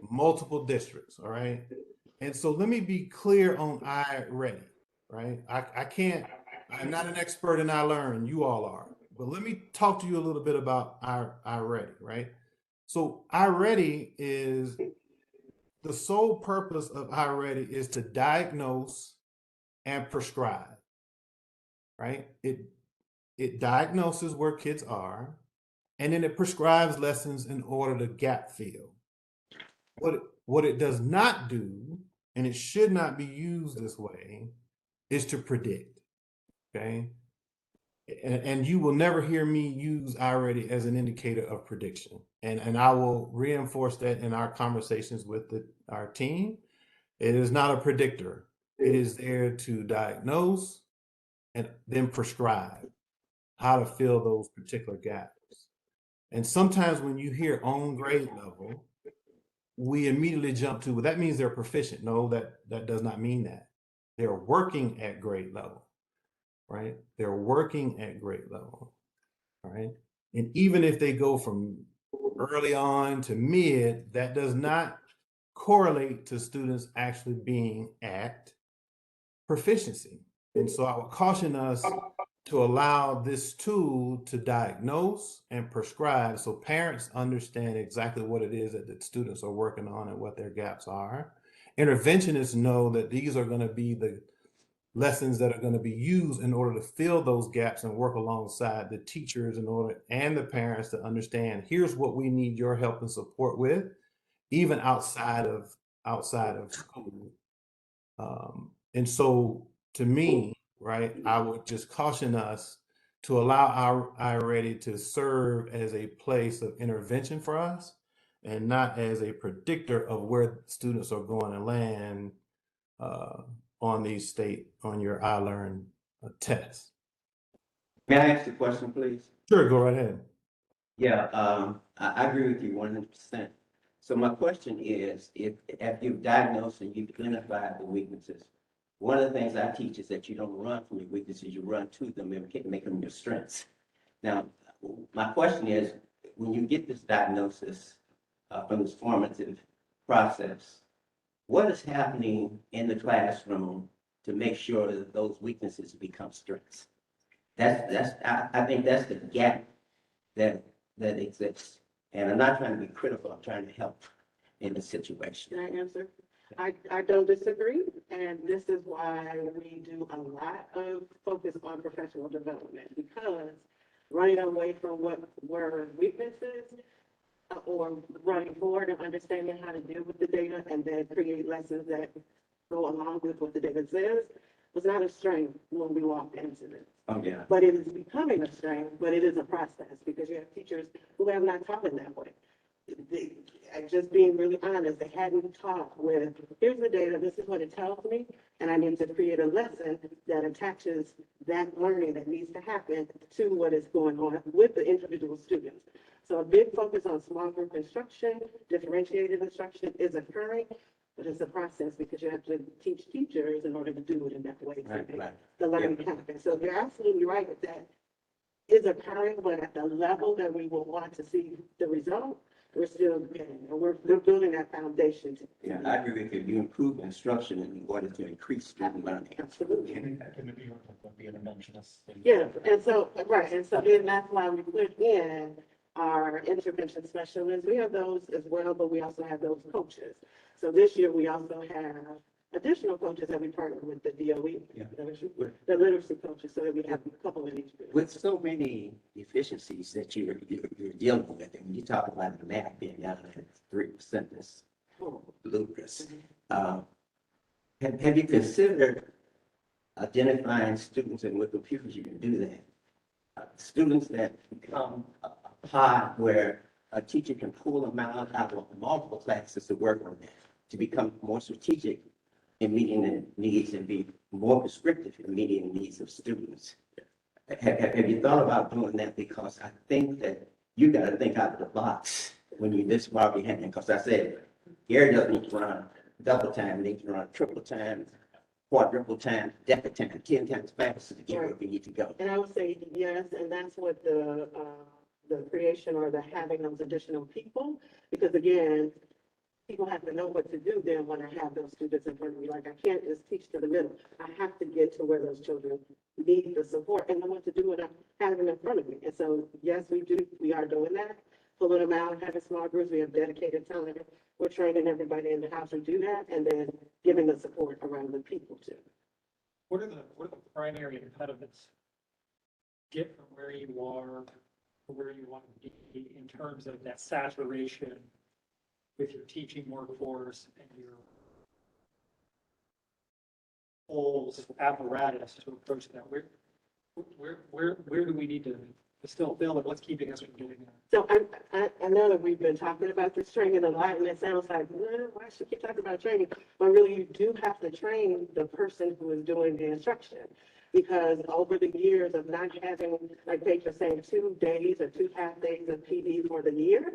multiple districts, all right? And so let me be clear on iReady, right? I can't, I'm not an expert in iLearn, you all are, but let me talk to you a little bit about iReady, right? So iReady is, the sole purpose of iReady is to diagnose and prescribe, right? It diagnoses where kids are, and then it prescribes lessons in order to gap fill. What it does not do, and it should not be used this way, is to predict, okay? And you will never hear me use iReady as an indicator of prediction. And I will reinforce that in our conversations with our team. It is not a predictor. It is there to diagnose and then prescribe how to fill those particular gaps. And sometimes when you hear on grade level, we immediately jump to, well, that means they're proficient. No, that does not mean that. They're working at grade level, right? They're working at grade level, all right? And even if they go from early on to mid, that does not correlate to students actually being at proficiency. And so I would caution us to allow this tool to diagnose and prescribe, so parents understand exactly what it is that the students are working on and what their gaps are. Interventionists know that these are going to be the lessons that are going to be used in order to fill those gaps and work alongside the teachers in order, and the parents, to understand, here's what we need your help and support with, even outside of school. And so to me, right, I would just caution us to allow our iReady to serve as a place of intervention for us, and not as a predictor of where students are going to land on your iLearn test. May I ask a question, please? Sure, go right ahead. Yeah, I agree with you 100%. So my question is, if you've diagnosed and you've identified the weaknesses, one of the things I teach is that you don't run from your weaknesses, you run to them and make them your strengths. Now, my question is, when you get this diagnosis from this formative process, what is happening in the classroom to make sure that those weaknesses become strengths? I think that's the gap that exists. And I'm not trying to be critical, I'm trying to help in this situation. Can I answer? I don't disagree, and this is why we do a lot of focus on professional development, because running away from what were weaknesses or running forward and understanding how to deal with the data and then create lessons that go along with what the data says was not a strength when we walked into this. Oh, yeah. But it is becoming a strength, but it is a process because you have teachers who have not taught in that way. Just being really honest, they hadn't taught with, here's the data, this is what it tells me, and I need to create a lesson that attaches that learning that needs to happen to what is going on with the individual students. So a big focus on small group instruction, differentiated instruction is occurring, but it's a process because you have to teach teachers in order to do it in that way. Right. The learning happens. So you're absolutely right that is occurring, but at the level that we will want to see the result, we're still getting, we're building that foundation. Yeah, I agree with you. You improve instruction in order to increase student learning. Absolutely. Be an interventionist. Yeah, and so, right, and so then that's why we put in our intervention specialists. We have those as well, but we also have those coaches. So this year, we also have additional coaches that we partner with the DOE, Yeah. the literacy coaches, so that we have a couple in each group. With so many deficiencies that you're dealing with, and when you talk about the math being down at 3%, that's ludicrous. Have you considered identifying students, and with computers you can do that? Students that become a pod where a teacher can pull them out of multiple classes to work on that, to become more strategic in meeting the needs and be more prescriptive in meeting the needs of students. Have you thought about doing that? Because I think that you got to think out of the box when you're this far behind. Because I said, Gary doesn't need to run double time, he needs to run triple time, quadruple time, deca time, 10 times faster to get where we need to go. And I would say yes, and that's what the creation or the having those additional people, because again, people have to know what to do then when I have those students in front of me. Like, I can't just teach to the middle. I have to get to where those children need the support and know what to do when I have them in front of me. And so, yes, we are doing that, pulling them out, having small groups. We have dedicated time. We're training everybody in the house to do that, and then giving the support around the people too. What are the primary impediments? Get from where you are to where you want to be in terms of that saturation with your teaching workforce and your whole apparatus to approach that? Where do we need to still fill it? What's keeping us from getting there? So I know that we've been talking about this training a lot, and it sounds like, well, why should we keep talking about training? But really, you do have to train the person who is doing the instruction. Because over the years of not having, like they were saying, 2 days or 2 half days of PD for the year,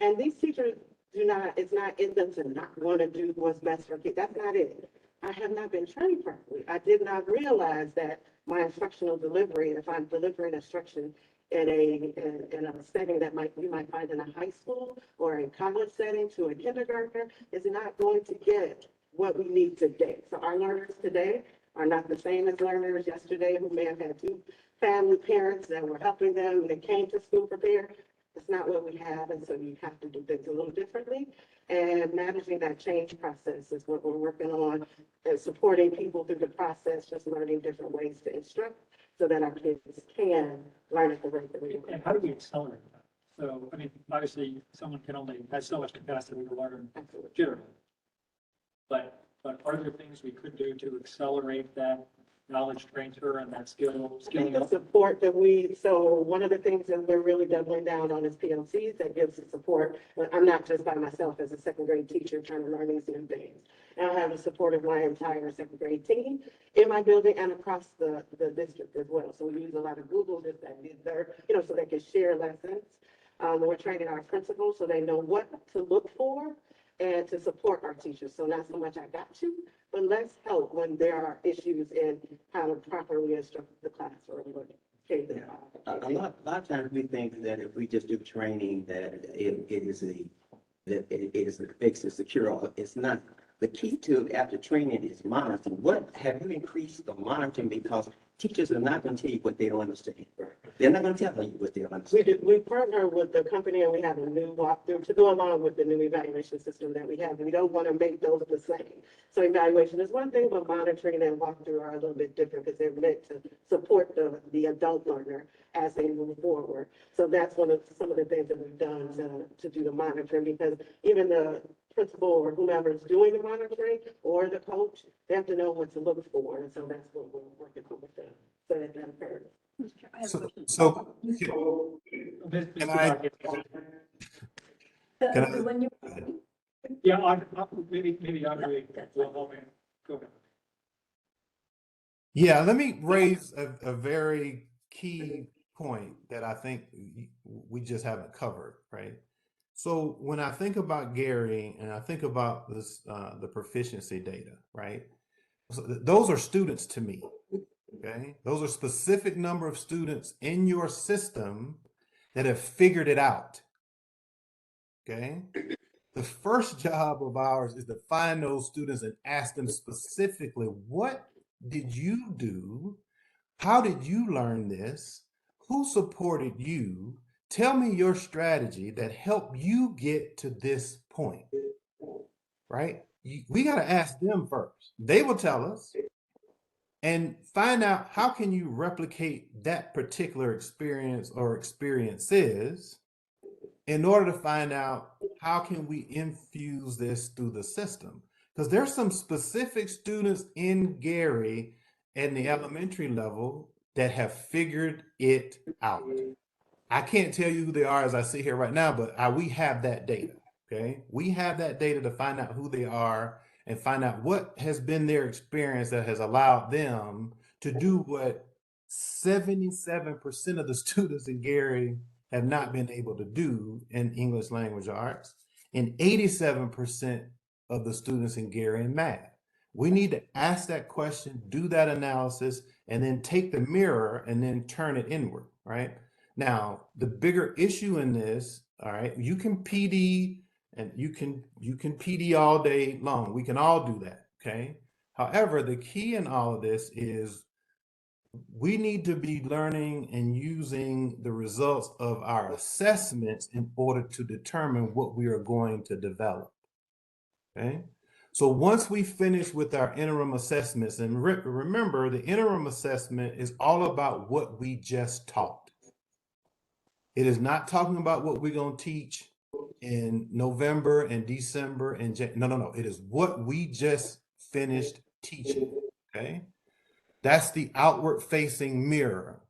and these teachers it's not in them to not want to do what's best for kids. That's not it. I have not been trained properly. I did not realize that my instructional delivery, if I'm delivering instruction in a setting that you might find in a high school or a college setting to a kindergartner, is not going to get what we need today. So our learners today are not the same as learners yesterday who may have had 2 family parents that were helping them when they came to school prepared. It's not what we have, and so you have to do things a little differently. And managing that change process is what we're working on, and supporting people through the process, just learning different ways to instruct so that our kids can learn at the rate that we do. And how do we accelerate that? So, I mean, obviously, someone has so much capacity to learn generally. But are there things we could do to accelerate that knowledge transfer and that skilling The up? support that so one of the things that we're really doubling down on is PLCs that gives the support. But I'm not just by myself as a 2nd grade teacher trying to learn these new things. And I have the support of my entire 2nd grade team in my building and across the district as well. So we use a lot of Google, so they can share lessons. We're training our principals so they know what to look for and to support our teachers. So not so much I got you, but let's help when there are issues in how to properly instruct the classroom. Or K to A lot of times we think that if we just do training, that it is a fix to secure all. It's not. The key to after training is monitoring. What have you increased the monitoring, because teachers are not going to tell you what they don't understand. They're not going to tell you what they don't understand. We partner with the company and we have a new walkthrough to go along with the new evaluation system that we have. We don't want to make those the same. So evaluation is one thing, but monitoring and walkthrough are a little bit different because they're meant to support the adult learner as they move forward. So that's some of the things that we've done to do the monitoring, because even the principal or whomever is doing the monitoring or the coach, they have to know what to look for. And so that's what we're working on with them. So that occurs. I have a question. Can I? Can I- When you, Yeah, maybe Andre will help me. Go ahead. Yeah, let me raise a very key point that I think we just haven't covered, right? So when I think about Gary and I think about this, the proficiency data, right? So those are students to me, okay? Those are specific number of students in your system that have figured it out, okay? The first job of ours is to find those students and ask them specifically, what did you do? How did you learn this? Who supported you? Tell me your strategy that helped you get to this point, right? We got to ask them first. They will tell us, and find out how can you replicate that particular experience or experiences in order to find out how can we infuse this through the system. Because there's some specific students in Gary at the elementary level that have figured it out. I can't tell you who they are as I sit here right now, but we have that data, okay? We have that data to find out who they are and find out what has been their experience that has allowed them to do what 77% of the students in Gary have not been able to do in English language arts, and 87% of the students in Gary in math. We need to ask that question, do that analysis, and then take the mirror and then turn it inward, right? Now, the bigger issue in this, all right, you can PD and you can PD all day long. We can all do that, okay? However, the key in all of this is we need to be learning and using the results of our assessments in order to determine what we are going to develop, okay? So once we finish with our interim assessments, and remember, the interim assessment is all about what we just taught. It is not talking about what we're going to teach in November and December and no. It is what we just finished teaching, okay? That's the outward facing mirror,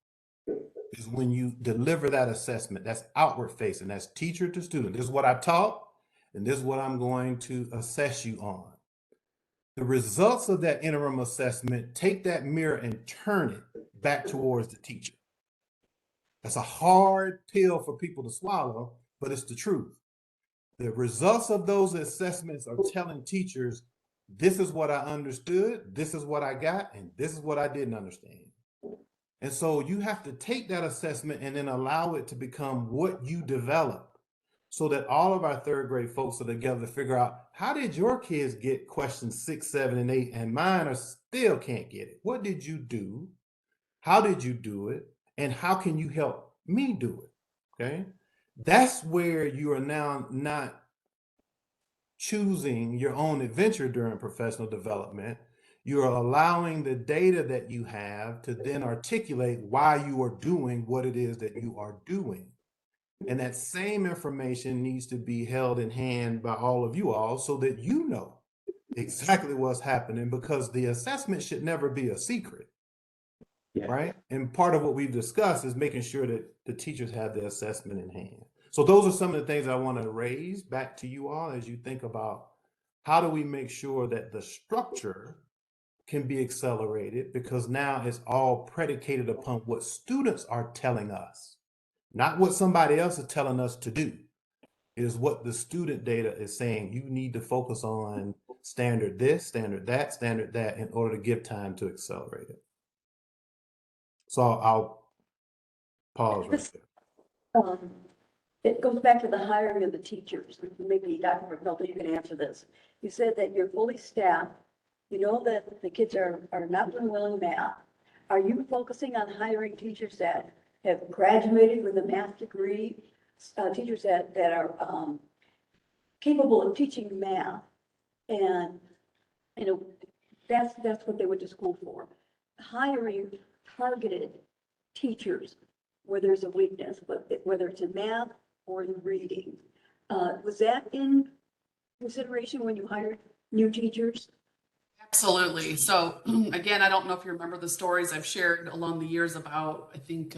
is when you deliver that assessment. That's outward facing. That's teacher to student. This is what I taught, and this is what I'm going to assess you on. The results of that interim assessment, take that mirror and turn it back towards the teacher. That's a hard pill for people to swallow, but it's the truth. The results of those assessments are telling teachers, this is what I understood, this is what I got, and this is what I didn't understand. And so you have to take that assessment and then allow it to become what you develop, so that all of our third grade folks are together to figure out, how did your kids get questions 6, 7, and 8, and mine are still can't get it? What did you do? How did you do it? And how can you help me do it? Okay. That's where you are now not choosing your own adventure during professional development. You are allowing the data that you have to then articulate why you are doing what it is that you are doing. And that same information needs to be held in hand by all of you all so that you know exactly what's happening, because the assessment should never be a secret. Yeah. Right? And part of what we've discussed is making sure that the teachers have the assessment in hand. So those are some of the things I want to raise back to you all as you think about, how do we make sure that the structure can be accelerated, because now it's all predicated upon what students are telling us, not what somebody else is telling us to do. It is what the student data is saying. You need to focus on standard this, standard that in order to give time to accelerate it. So I'll pause right there. It goes back to the hiring of the teachers. Maybe Dr. McNulty, you can answer this. You said that you're fully staffed. You know that the kids are not doing well in math. Are you focusing on hiring teachers that have graduated with a math degree, teachers that are capable of teaching math? And, you know, that's what they went to school for. Hiring targeted teachers where there's a weakness, but whether it's in math or in reading. Was that in consideration when you hired new teachers? Absolutely. So again, I don't know if you remember the stories I've shared along the years about, I think,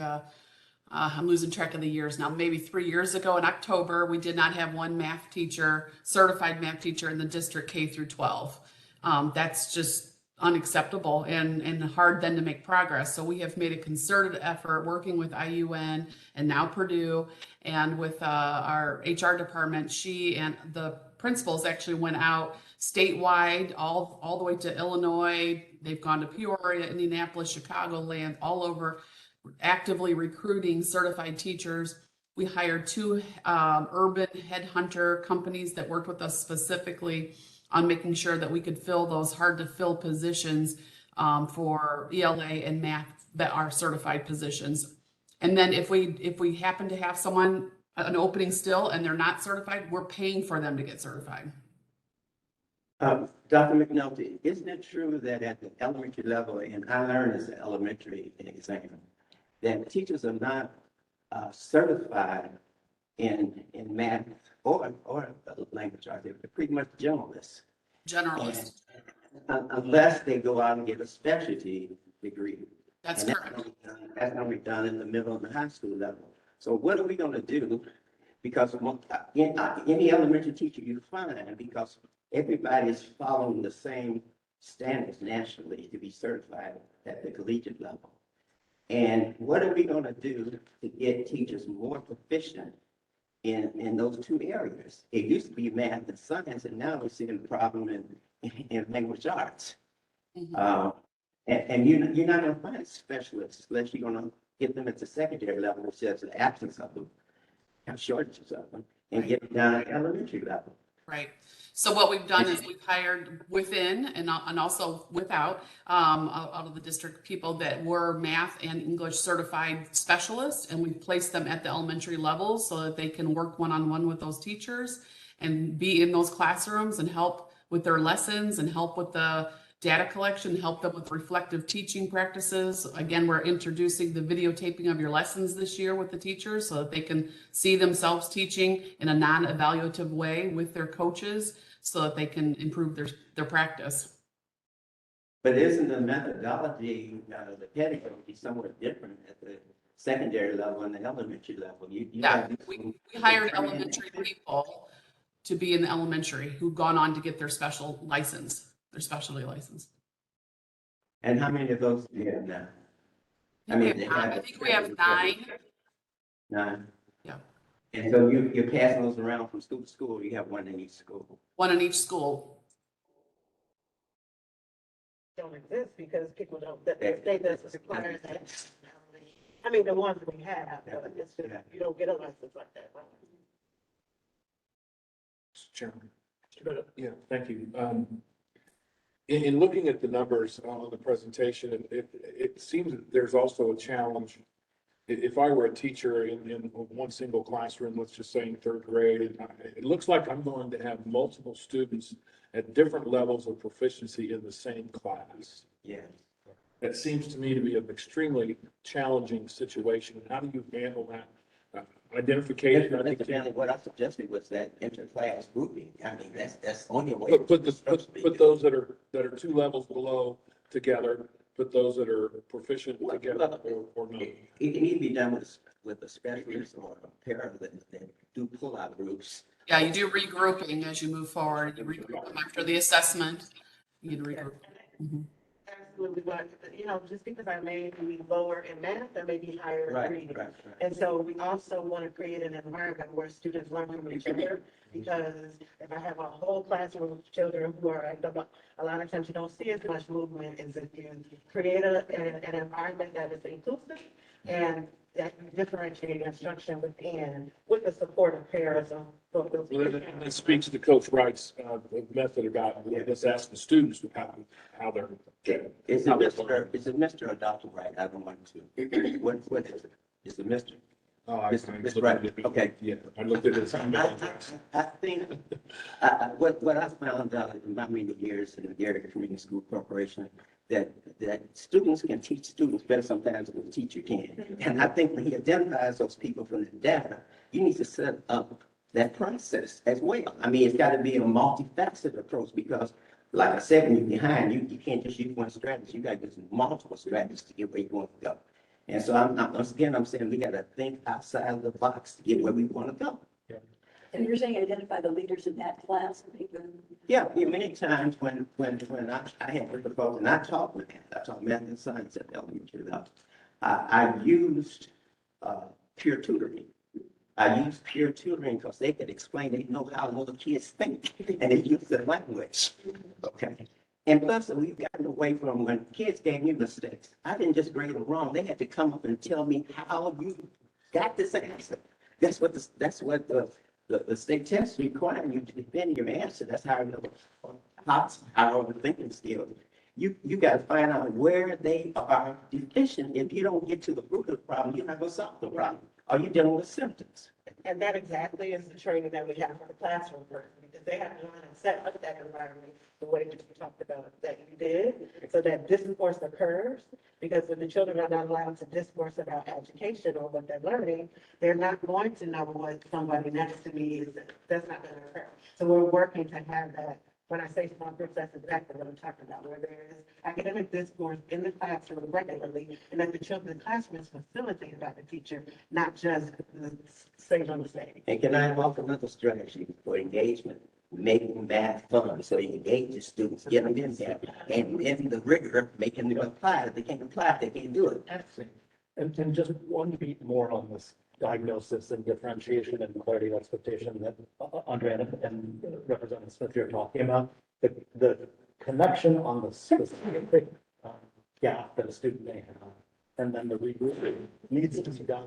I'm losing track of the years now, maybe 3 years ago in October, we did not have one math teacher, certified math teacher in the district K through 12. That's just unacceptable and hard then to make progress. So we have made a concerted effort working with IUN and now Purdue and with our HR department. She and the principals actually went out statewide, all the way to Illinois. They've gone to Peoria, Indianapolis, Chicagoland, all over, actively recruiting certified teachers. We hired 2 urban headhunter companies that worked with us specifically on making sure that we could fill those hard to fill positions for ELA and math that are certified positions. And then if we happen to have someone, an opening still, and they're not certified, we're paying for them to get certified. Dr. McNulty, isn't it true that at the elementary level, and I learned as an elementary exam, that teachers are not certified in math or language arts? They're pretty much generalists. Generalist. Unless they go out and get a specialty degree. That's And correct. That's only done in the middle and the high school level. So what are we going to do? Because any elementary teacher you find, because everybody is following the same standards nationally to be certified at the collegiate level. And what are we going to do to get teachers more proficient in those 2 areas? It used to be math and science, and now we're seeing the problem in language arts. Mhm. And you're not going to find specialists unless you're going to get them at the secondary level, which has an absence of them, have shortages of them, and get them down at the elementary level. Right. So what we've done is we've hired within and also without out of the district people that were math and English certified specialists, and we've placed them at the elementary level so that they can work one-on-one with those teachers and be in those classrooms and help with their lessons and help with the data collection, help them with reflective teaching practices. Again, we're introducing the videotaping of your lessons this year with the teachers so that they can see themselves teaching in a non-evaluative way with their coaches so that they can improve their practice. But isn't the methodology, the pedagogy somewhat different at the secondary level and the elementary level? Yeah, we hired elementary people to be in the elementary who've gone on to get their special license, their specialty license. And how many of those do you have now? I think we have 9. 9? Yeah. And so you're passing those around from school to school, you have 1 in each school? 1 in each school. Don't exist because people don't, the state doesn't require that. I mean, the ones we have, but it's just, you don't get a license like that. Mr. Chairman. Yeah, thank you. In looking at the numbers on the presentation, it seems that there's also a challenge. If I were a teacher in one single classroom, let's just say in 3rd grade, it looks like I'm going to have multiple students at different levels of proficiency in the same class. Yeah. That seems to me to be an extremely challenging situation. How do you handle that? Identification. Mr. Manley, what I suggested was that interclass grouping. I mean, that's the only way. Put those that are 2 levels below together, put those that are proficient together or not. It needs to be done with a specialist or a pair that do pull-out groups. Yeah, you do regrouping as you move forward. You regroup them after the assessment. You regroup. Mhm. As absolutely, but, just because I may be lower in math, I may be higher in Right, reading. right. And so we also want to create an environment where students learn from each other, because if I have a whole classroom of children who are, a lot of times you don't see as much movement as if you create an environment that is inclusive and that differentiate instruction within, with the support of parents on both those. Well, that speaks to Coach Wright's, method about, let's ask the students how they're. Is it Mr. or Dr. Wright? I don't want to. What is it? Is it Mr.? Mr. Wright, okay. Yeah, I looked at his email I address. think, what I found out in my many years in the Gary Community School Corporation, that students can teach students better sometimes than the teacher can. And I think when he identifies those people from the data, you need to set up that process as well. I mean, it's got to be a multifaceted approach, because like I said, when you're behind, you can't just use one strategy. You got to use multiple strategies to get where you want to go. And so once again, I'm saying we got to think outside of the box to get where we want to go. And you're saying identify the leaders in that class and make them. Yeah, many times when I had difficulty, and I taught math and science at the elementary level, I used peer tutoring. I used peer tutoring because they could explain, they know how little kids think, and they use the language. Okay. And plus, we've gotten away from when kids gave me mistakes. I didn't just grade them wrong. They had to come up and tell me how you got this answer. That's what the state test require you to defend your answer. That's how our thinking skills. You got to find out where they are deficient. If you don't get to the root of the problem, you're not going to solve the problem. Are you dealing with symptoms? And that exactly is the training that we have for the classroom person, because they have to learn and set up that environment the way that you talked about that you did, so that discourse occurs. Because if the children are not allowed to discourse about education or what they're learning, they're not going to know what somebody next to me is. That's not going to occur. So we're working to have that. When I say small groups, that's exactly what I'm talking about, where there is academic discourse in the classroom regularly, and that the children in the classroom is facilitated by the teacher, not just same on the stage. And can I offer another strategy for engagement? Making math fun, so you engage the students, get them in there, and then the rigor, making them apply. If they can't apply, they can't do it. And just one beat more on this diagnosis and differentiation and clarity of expectation that Andrea and Representative Smith, you're talking about. The connection on the specific gap that a student may have, and then the regrouping needs to be done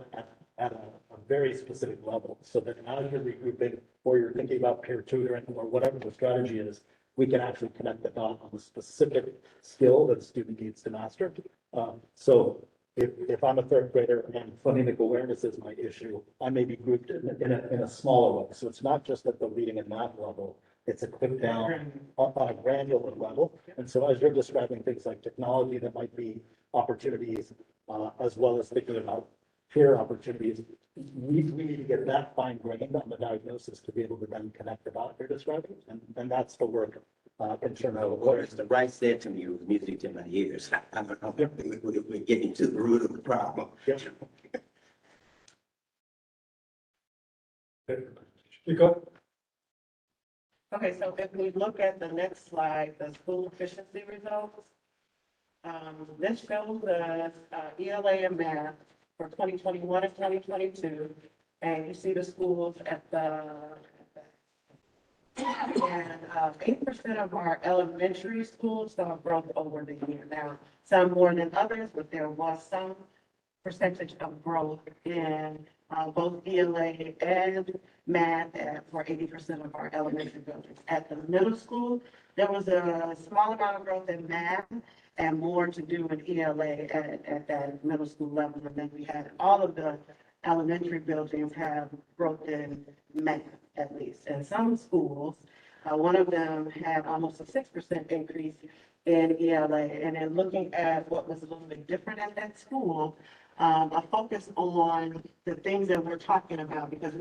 at a very specific level, so that as you're regrouping or you're thinking about peer tutoring or whatever the strategy is, we can actually connect the dot on the specific skill that a student needs to master. So if I'm a third grader and phonemic awareness is my issue, I may be grouped in a smaller way. So it's not just at the reading and math level, it's a quick down on a granular level. And so as you're describing things like technology, that might be opportunities, as well as thinking about peer opportunities, we need to get that fine grained on the diagnosis to be able to then connect the dot you're describing. And that's the work in terms of What Mr. Wright said to me was music to my ears. I don't know, we're getting to the root of the problem. You go. Okay, so if we look at the next slide, the school efficiency results, this shows the ELA and math for 2021 and 2022, and you see the schools at the, and 8% of our elementary schools saw growth over the year. Now, some more than others, but there was some percentage of growth in both ELA and math for 80% of our elementary buildings. At the middle school, there was a small amount of growth in math and more to do in ELA at that middle school level. And then we had all of the elementary buildings have growth in math at least. And some schools, one of them had almost a 6% increase in ELA. And then looking at what was a little bit different at that school, a focus on the things that we're talking about, because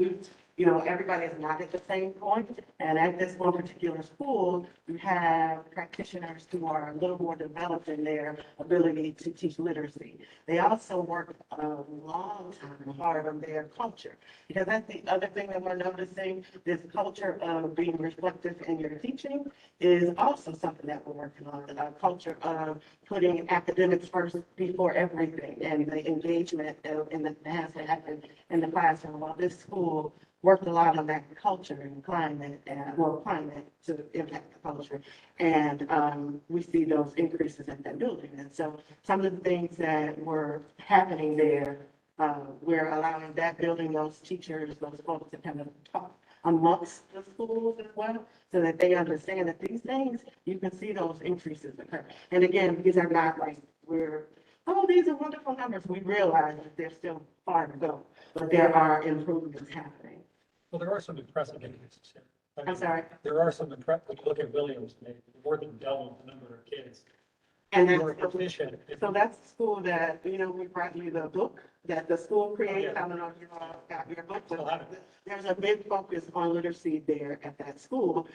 everybody is not at the same point. And at this one particular school, you have practitioners who are a little more developed in their ability to teach literacy. They also work a long time hard on their culture, because that's the other thing that we're noticing. This culture of being reflective in your teaching is also something that we're working on. A culture of putting academics first before everything, and the engagement in the that has to happen in the classroom. While this school worked a lot on that culture and climate, and climate to impact the culture. And we see those increases in that building. And so some of the things that were happening there, we're allowing that building, those teachers, those folks to kind of talk amongst the schools as well, so that they understand that these things, you can see those increases occur. And again, these are not like these are wonderful numbers. We realize that there's still far to go, but there are improvements happening. Well, there are some impressive increases here. I'm sorry. There are some impressive, when you look at Williams, they more than doubled the number of kids. And More that's, efficient. so that's the school that, we brought you the book that the school created. I don't know if you all got your book, but there's a big focus on literacy there at that school.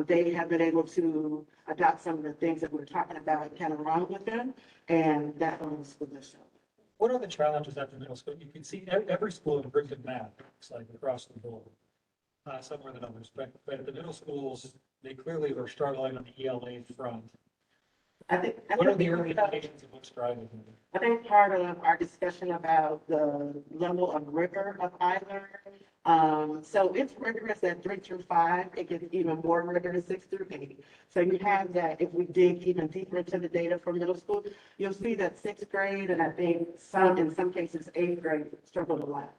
They have been able to adopt some of the things that we're talking about and kind of run with them, and that was for the show. What are the challenges at the middle school? You can see every school improves in math, it's like across the board. Somewhere the numbers, but at the middle schools, they clearly are struggling on the ELA front. What are the early indications of what's driving them? I think part of our discussion about the level of rigor of iLearn, so it's rigorous at 3 through 5. It gets even more rigorous 6 through 8. So you have that. If we dig even deeper into the data for middle school, you'll see that 6th grade, and I think in some cases 8th grade struggled a lot.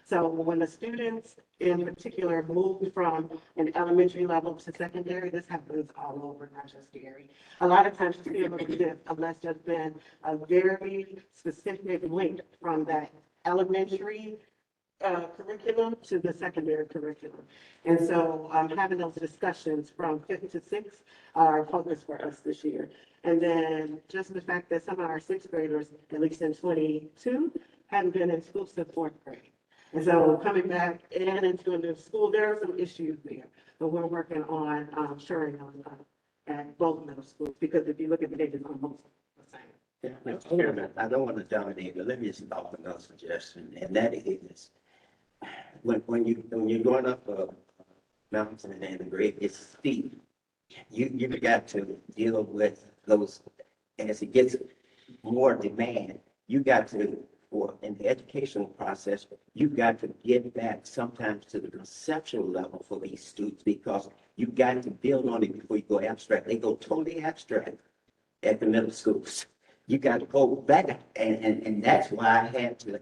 So when the students in particular move from an elementary level to secondary, this happens all over, not just Gary. A lot of times you feel this unless there's been a very specific link from that elementary curriculum to the secondary curriculum. And so having those discussions from 5th to 6th are a focus for us this year. And then just the fact that some of our 6th graders, at least in 22, hadn't been in school since 4th grade. And so coming back into a new school, there are some issues there, but we're working on shoring those up at both middle schools, because if you look at the data, it's almost the same. Yeah, Mr. Chairman, I don't want to dominate, but let me just offer another suggestion, and that is, when you're going up a mountain and the grade is steep, you've got to deal with those, as it gets more demand, you got to, or in the educational process, you've got to get back sometimes to the conceptual level for these students, because you've got to build on it before you go abstract. They go totally abstract at the middle schools. You got to go back, and that's why I had to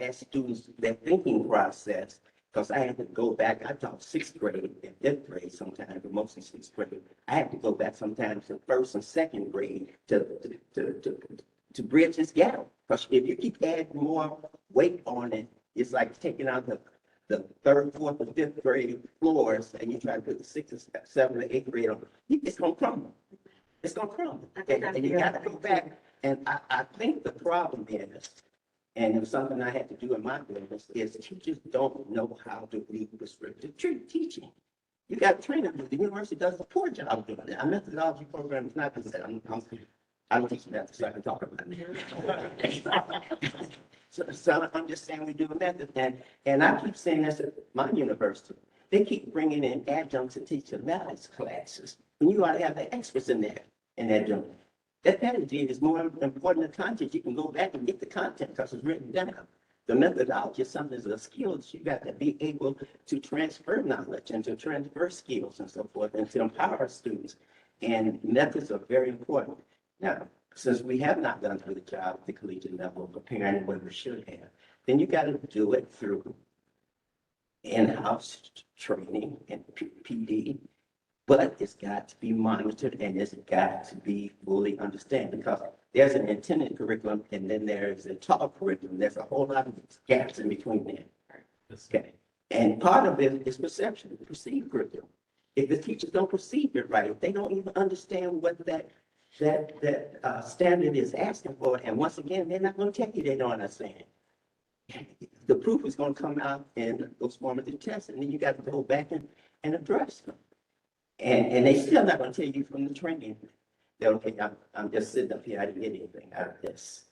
ask students their thinking process, because I had to go back. I taught 6th grade and 5th grade sometimes, but mostly 6th grade. I had to go back sometimes to 1st and 2nd grade to bridge this gap. Because if you keep adding more weight on it, it's like taking out the 3rd, 4th, and 5th grade floors, and you try to put the 6th, 7th, and 8th grade on, it's going to crumble. It's going to crumble. And you got to go back. And I think the problem is, and it was something I had to do in my business, is teachers don't know how to read prescriptive teaching. You got to train them. The university does a poor job of doing it. Our methodology program is not concerned. I don't teach methods, so I can talk about it. So I'm just saying we do a method. And I keep saying this at my university. They keep bringing in adjuncts to teach the methods classes. And you ought to have the experts in there, in that joint. That pedagogy is more important than content. You can go back and get the content because it's written down. The methodology is something that's a skill that you got to be able to transfer knowledge and to transfer skills and so forth, and to empower students. And methods are very important. Now, since we have not done a good job at the collegiate level of preparing what we should have, then you got to do it through in-house training and PD. But it's got to be monitored, and it's got to be fully understood, because there's an intended curriculum and then there's a taught curriculum. There's a whole lot of gaps in between there. Okay. And part of it is perception, perceived curriculum. If the teachers don't perceive it right, if they don't even understand what that standard is asking for, and once again, they're not going to tell you they don't understand. the proof is gonna come out in those formative tests, and then you got to go back and address them. And they still not gonna tell you from the training that, okay, I'm just sitting up here, I didn't get anything out of this.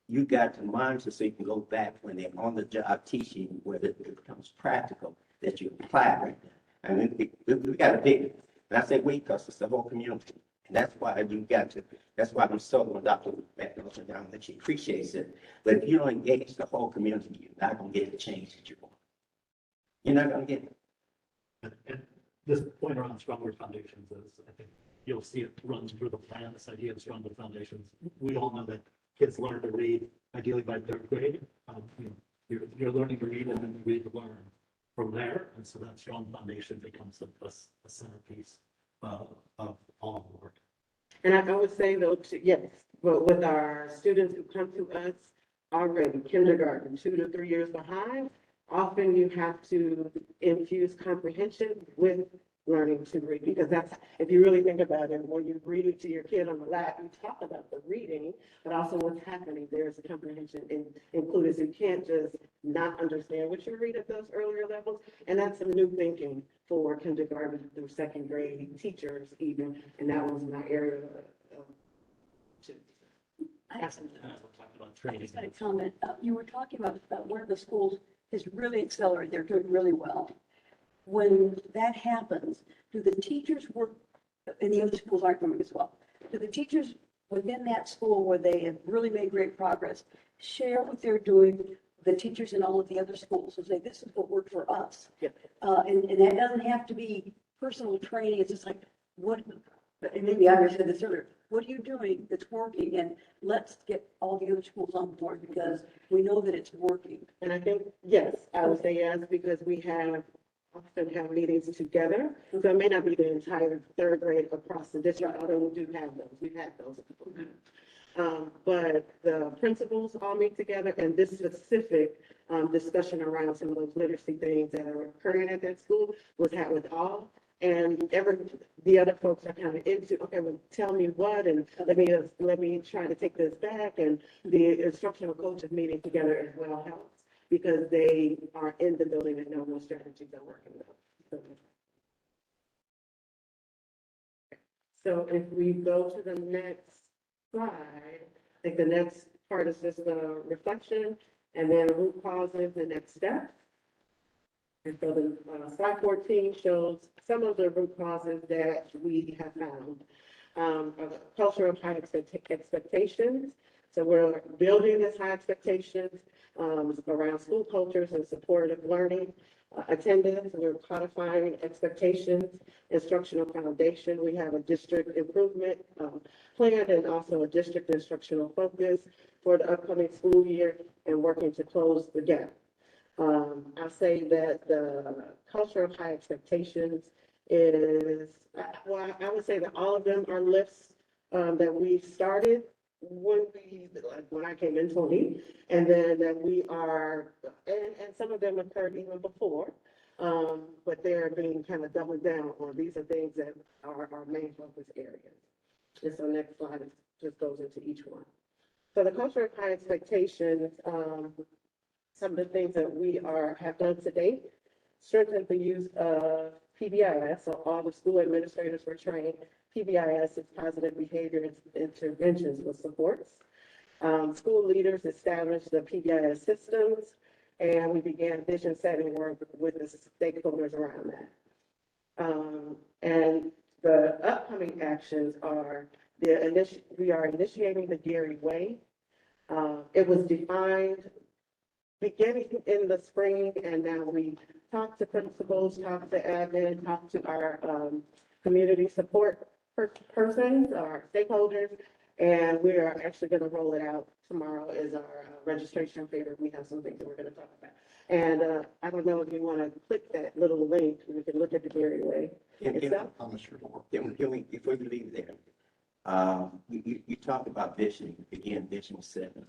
You got to monitor so you can go back when they're on the job teaching, where it becomes practical, that you apply right there. I mean, we got a big, and I say we, because it's the whole community. And that's why you got to, that's why I'm so on Dr. McDonald down that she appreciates it. But if you don't engage the whole community, you're not gonna get the change that you want. You're not gonna get it. And this point around stronger foundations is, I think you'll see it runs through the plan, this idea of stronger foundations. We all know that kids learn to read ideally by third grade. You're learning to read and then you read to learn from there. And so that strong foundation becomes a centerpiece of all of the work. And I would say though, yes, but with our students who come to us already kindergarten, 2 to 3 years behind, often you have to infuse comprehension with learning to read, because that's, if you really think about it, when you read it to your kid on the lap, you talk about the reading, but also what's happening. There's a comprehension included. So you can't just not understand what you read at those earlier levels. And that's some new thinking for kindergarten through second grade teachers even, and that was my area of I Yes. I just got a comment. You were talking about one of the schools has really accelerated. They're doing really well. When that happens, do the teachers work, and the other schools aren't doing as well, do the teachers within that school where they have really made great progress, share what they're doing, the teachers in all of the other schools, and say, this is what worked for us? Yep. And that doesn't have to be personal training. It's just like, what, and maybe I said this earlier, what are you doing that's working? And let's get all the other schools on board because we know that it's working. And I think, yes, I would say yes, because we often have meetings together. So it may not be the entire third grade across the district, although we do have those. We've had those. But the principals all meet together, and this specific discussion around some of those literacy things that are occurring at that school was had with all. And the other folks are kind of into, okay, well, tell me what, and let me try to take this back. And the instructional coaches meeting together as well helps, because they are in the building and know what strategies are working with. So if we go to the next slide, I think the next part is just a reflection, and then root causes, the next step. And so the slide 14 shows some of the root causes that we have found. A culture of high expectations. So we're building this high expectations around school cultures and supportive learning. Attendance, we're codifying expectations, instructional foundation. We have a district improvement plan and also a district instructional focus for the upcoming school year and working to close the gap. I'll say that the culture of high expectations is, well, I would say that all of them are lifts that we started when I came in 20, and then that we are, and some of them occurred even before, but they're being kind of doubled down on. These are things that are our main focus areas. And so next slide just goes into each one. So the culture of high expectations, some of the things that we have done to date, strengthen the use of PBIS, so all the school administrators were trained. PBIS is positive behavior interventions with supports. School leaders established the PBIS systems, and we began vision setting work with the stakeholders around that. And the upcoming actions are, we are initiating the Gary Way. It was defined beginning in the spring, and now we talk to principals, talk to admin, talk to our community support persons, our stakeholders, and we are actually going to roll it out tomorrow is our registration fair. We have some things that we're going to talk about. And I don't know if you want to click that little link, we can look at the Gary Way itself. Can we, before you leave there, you talk about vision, again, vision 7.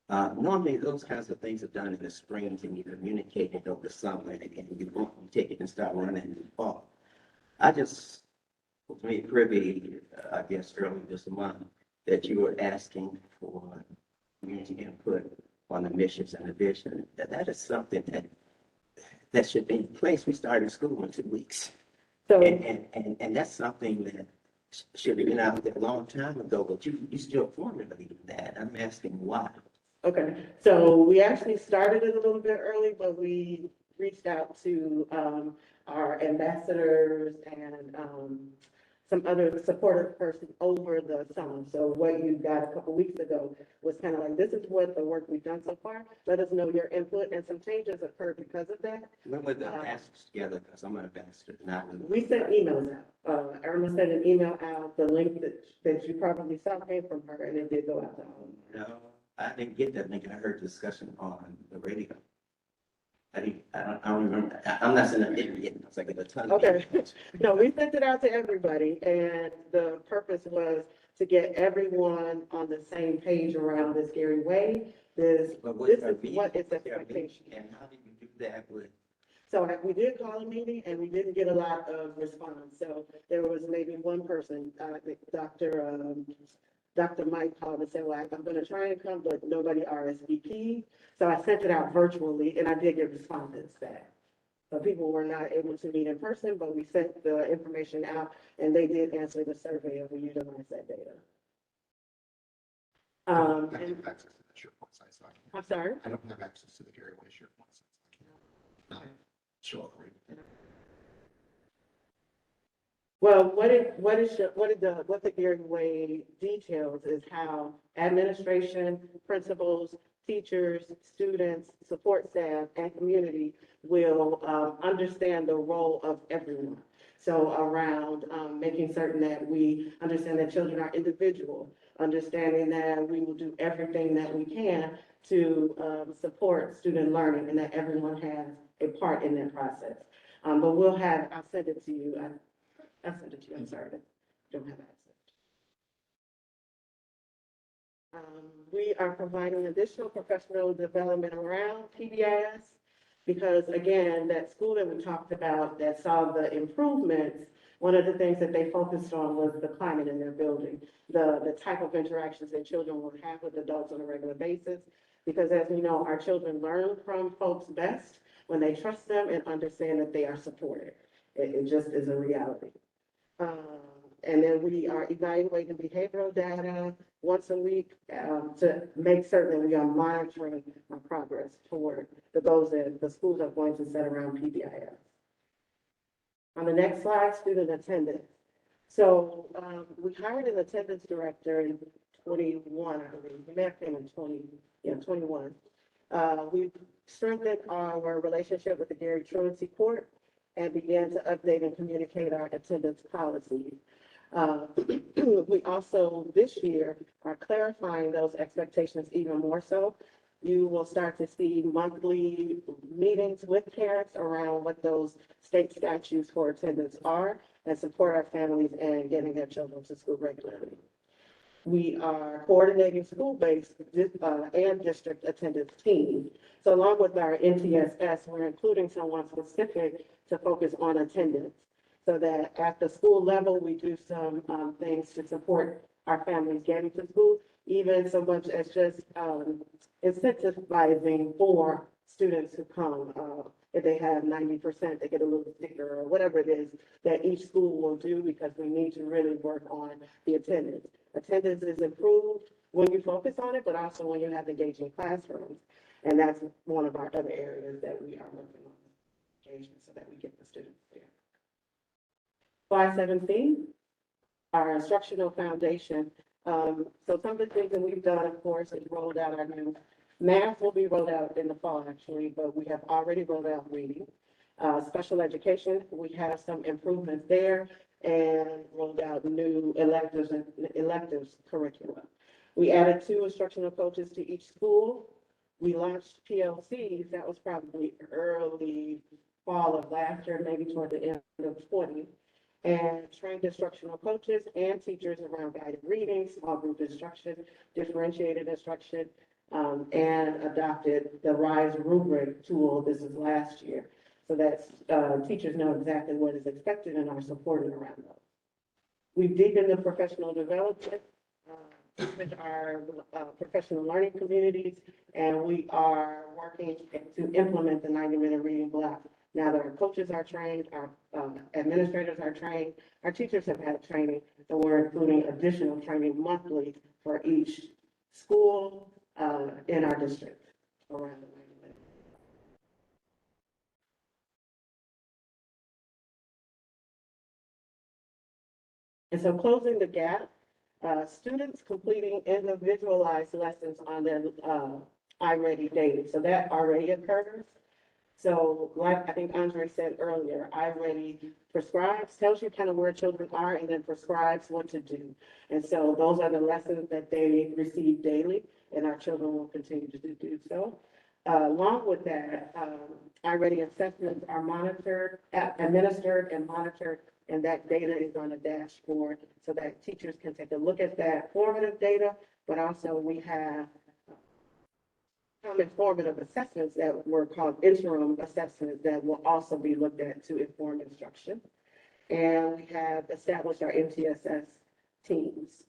Normally, those kinds of things are done in the spring, and you communicate it over the summer, and you take it and start running in the fall. I just was made privy, I guess, early this month, that you were asking for community input on the missions and the vision. That is something that should be in place. We started school in 2 weeks. So, And that's something that should have been out there a long time ago, but you still formulating that. I'm asking why. okay, so we actually started it a little bit early, but we reached out to, our ambassadors and, some other supportive person over the summer. So what you got a couple weeks ago was kind of like, this is what the work we've done so far. Let us know your input, and some changes occurred because of that. When were the ambassadors together? Because I'm an ambassador now. We sent emails out. Irma sent an email out, the link that you probably saw came from her, and it did go out to all. No, I didn't get that link. I heard discussion on the radio. I don't remember. I'm not saying I didn't get it. I was like, a ton of. Okay, no, we sent it out to everybody, and the purpose was to get everyone on the same page around this Gary Way. This But this there is a what meeting? its Was there a meeting? expectation. And how did you do that with? So we did call a meeting, and we didn't get a lot of response. So there was maybe one person, I think Dr. Mike called and said, well, I'm gonna try and come, but nobody RSVP. So I sent it out virtually, and I did get respondents back. But people were not able to meet in person, but we sent the information out, and they did answer the survey, and we utilized that data. I don't And, have access to the SharePoint site, so I can't. I'm sorry? I don't have access to the Gary Way SharePoint site, so I can't. Show up. Well, what the Gary Way details is how administration, principals, teachers, students, support staff, and community will understand the role of everyone. So around making certain that we understand that children are individual, understanding that we will do everything that we can to support student learning, and that everyone has a part in that process. But I'll send it to you. I'll send it to you. I'm sorry, I don't have access. We are providing additional professional development around PBIS because, again, that school that we talked about that saw the improvements, one of the things that they focused on was the climate in their building, the type of interactions that children will have with adults on a regular basis. Because as we know, our children learn from folks best when they trust them and understand that they are supported. It just is a reality. And then we are evaluating behavioral data once a week to make certain that we are monitoring our progress toward the goals that the schools are going to set around PBIS. On the next slide, student attendance. So we hired an attendance director in 21, I believe. He may have came in 21. We've strengthened our relationship with the Gary Truancy Court and began to update and communicate our attendance policies. We also, this year, are clarifying those expectations even more so. You will start to see monthly meetings with parents around what those state statutes for attendance are and support our families in getting their children to school regularly. We are coordinating school-based and district attendance teams. So along with our NTSS, we're including someone specific to focus on attendance, so that at the school level, we do some things to support our families getting to school, even so much as just incentivizing for students who come. If they have 90%, they get a little sticker or whatever it is that each school will do, because we need to really work on the attendance. Attendance is improved when you focus on it, but also when you have engaging classrooms. And that's one of our other areas that we are working on, engagement, so that we get the students there. Slide 17, our instructional foundation. So some of the things that we've done, of course, is rolled out our new math will be rolled out in the fall, actually, but we have already rolled out reading. Special education, we have some improvements there, and rolled out new electives curriculum. We added 2 instructional coaches to each school. We launched PLCs, that was probably early fall of last year, maybe toward the end of 20. And trained instructional coaches and teachers around guided reading, small group instruction, differentiated instruction, and adopted the RISE rubric tool. This is last year. So that teachers know exactly what is expected and are supported around those. We've deepened the professional development with our professional learning communities, and we are working to implement the 90-minute reading block. Now that our coaches are trained, our administrators are trained, our teachers have had training, and we're including additional training monthly for each school in our district around the 90-minute. And so closing the gap, students completing individualized lessons on their iReady daily. So that already occurs. So like I think Andre said earlier, iReady prescribes, tells you kind of where children are and then prescribes what to do. And so those are the lessons that they receive daily, and our children will continue to do so. Along with that, iReady assessments are monitored, administered and monitored, and that data is on a dashboard so that teachers can take a look at that formative data, but also we have some formative assessments that were called interim assessments that will also be looked at to inform instruction. And we have established our MTSS teams.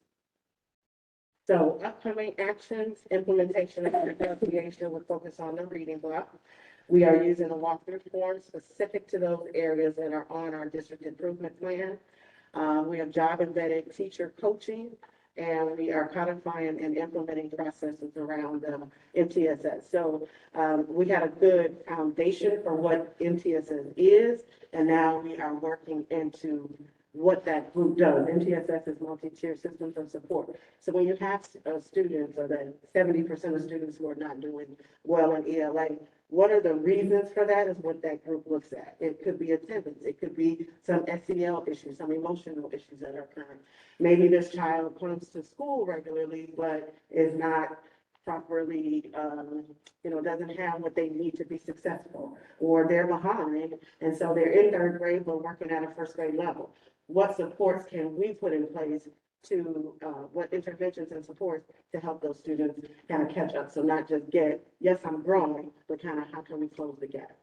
So upcoming actions, implementation and negotiation will focus on the reading block. We are using a walkthrough form specific to those areas that are on our district improvement plan. We have job embedded teacher coaching, and we are codifying and implementing processes around MTSS. So we had a good foundation for what MTSS is, and now we are working into what that group does. MTSS is multi-tier systems of support. So when you have students, or that 70% of students who are not doing well in ELA, what are the reasons for that is what that group looks at. It could be attendance. It could be some SEL issues, some emotional issues that are occurring. Maybe this child comes to school regularly, but is not properly, doesn't have what they need to be successful, or they're behind. And so they're in third grade, but working at a first grade level. What supports can we put in place to, what interventions and supports to help those students kind of catch up? So not just get, yes, I'm growing, but kind of how can we close the gap?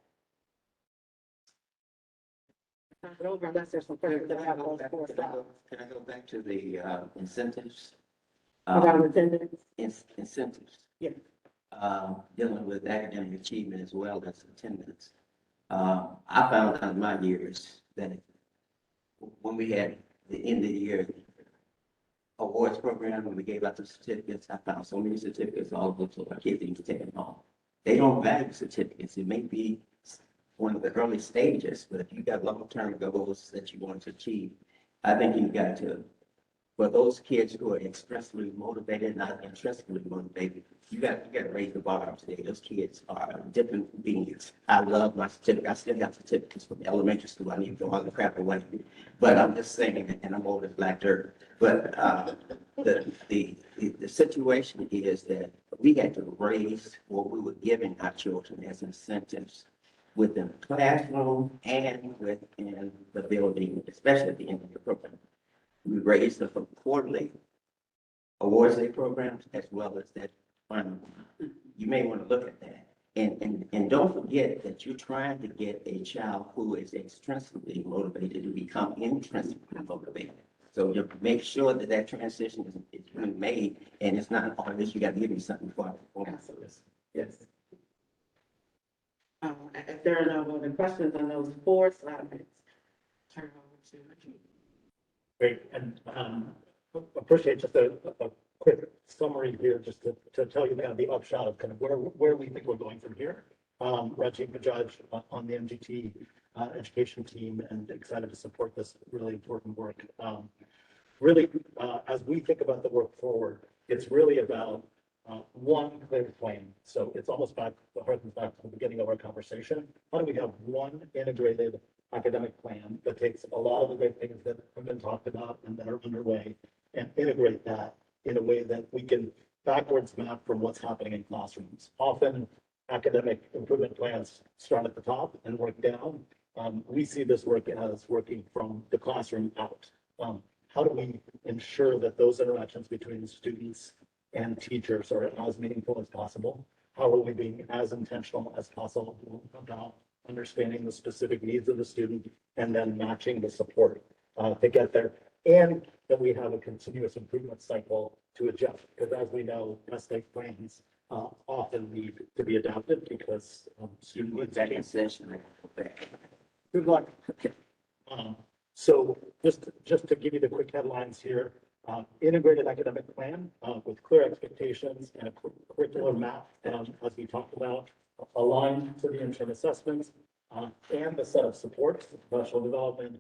Over unless there's some questions that have those four slides. Can I go back to the incentives? Around attendance? Incentives. Yeah. Dealing with academic achievement as well as attendance. I found out in my years that when we had the end of the year awards program, when we gave out the certificates, I found so many certificates all over, so our kids didn't take them home. They don't value certificates. It may be one of the early stages, but if you got long-term goals that you want to achieve, I think you've got to, for those kids who are expressly motivated, not intrinsically motivated, you got to raise the bar today. Those kids are different beings. I love my certificate. I still got certificates from elementary school. I need to throw all the crap away. But I'm just saying, and I'm old as black dirt. But the situation is that we had to raise what we were giving our children as incentives within the classroom and within the building, especially at the end of the program. We raised them from quarterly awards day programs as well as that fund. You may want to look at that. And don't forget that you're trying to get a child who is extrinsically motivated to become intrinsically motivated. So you make sure that that transition is being made, and it's not always you got to give me something for performance. Yes. If there are no other questions on those four slides, turn over to you. Great, and appreciate just a quick summary here, just to tell you kind of the upshot of kind of where we think we're going from here. Reggie Bajaj on the MGT education team, and excited to support this really important work. Really, as we think about the work forward, it's really about one clear plan. So it's almost back to the beginning of our conversation. How do we have one integrated academic plan that takes a lot of the great things that have been talked about and that are underway and integrate that in a way that we can backwards map from what's happening in classrooms. Often academic improvement plans start at the top and work down. We see this work as working from the classroom out. How do we ensure that those interactions between students and teachers are as meaningful as possible? How are we being as intentional as possible about understanding the specific needs of the student and then matching the support to get there? And that we have a continuous improvement cycle to adjust, because as we know, best laid plans often need to be adapted because student needs change. Session. Good luck. So just to give you the quick headlines here, integrated academic plan with clear expectations and a curriculum map, as we talked about, aligned to the interim assessments, and the set of supports, the professional development,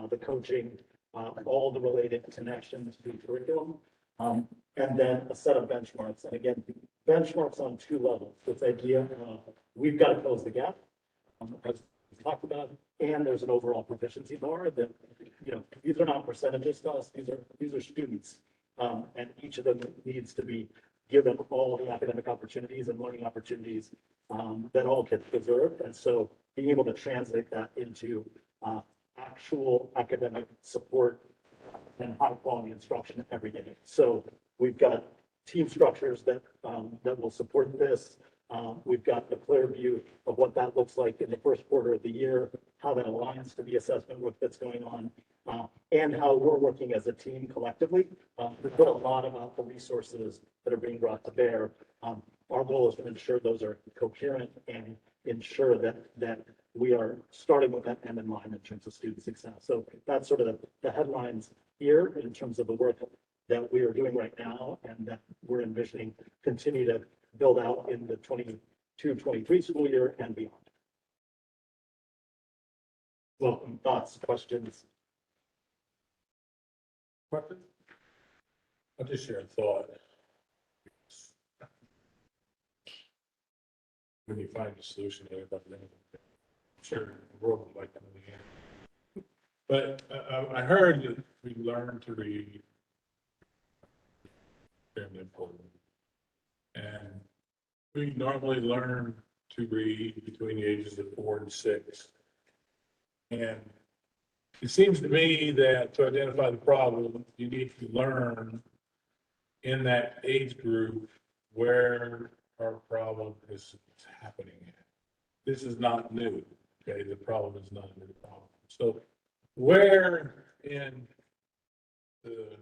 the coaching, all the related connections to curriculum, and then a set of benchmarks. And again, benchmarks on two levels. This idea of we've got to close the gap, as we talked about, and there's an overall proficiency bar that, you know, these are not percentages to us, these are students. And each of them needs to be given all the academic opportunities and learning opportunities that all kids deserve. And so being able to translate that into actual academic support and high quality instruction every day. So we've got team structures that will support this. We've got a clear view of what that looks like in the first quarter of the year, how that aligns to the assessment work that's going on, and how we're working as a team collectively. We've put a lot about the resources that are being brought to bear. Our goal is to ensure those are coherent and ensure that we are starting with that end in mind in terms of student success. So that's sort of the headlines here in terms of the work that we are doing right now and that we're envisioning continue to build out in the 22-23 school year and beyond. Welcome, thoughts, questions? Questions? I'll just share a thought. When you find a solution to everybody, sure, the world would like to know the answer. But I heard that we learn to read. Very important. And we normally learn to read between the ages of 4 and 6. And it seems to me that to identify the problem, you need to learn in that age group where our problem is happening. This is not new, okay? The problem is not a new problem. So where in the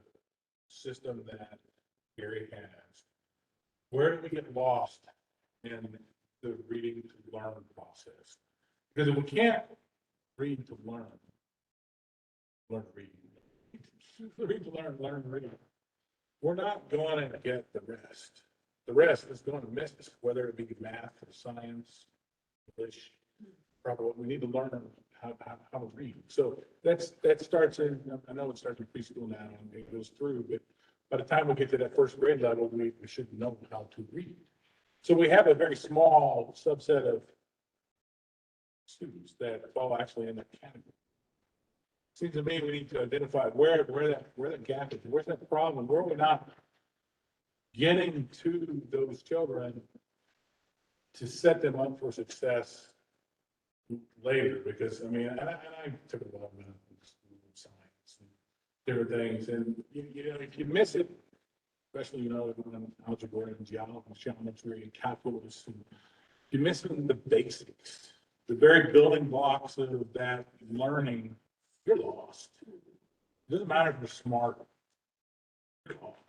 system that Gary has, where do we get lost in the reading to learn process? Because if we can't read to learn reading, read to learn reading, we're not going to get the rest. The rest is going to miss us, whether it be math or science, English. Probably we need to learn how to read. So that starts in, I know it starts in preschool now and it goes through, but by the time we get to that first grade level, we should know how to read. So we have a very small subset of students that fall actually in that category. Seems to me we need to identify where that gap is, where's that problem, where we're not getting to those children to set them up for success later. Because I mean, and I took a lot of science and different things, and you know, if you miss it, especially in algebra and geometry and calculus, and you're missing the basics, the very building blocks of that learning, you're lost. It doesn't matter if you're smart. You're lost.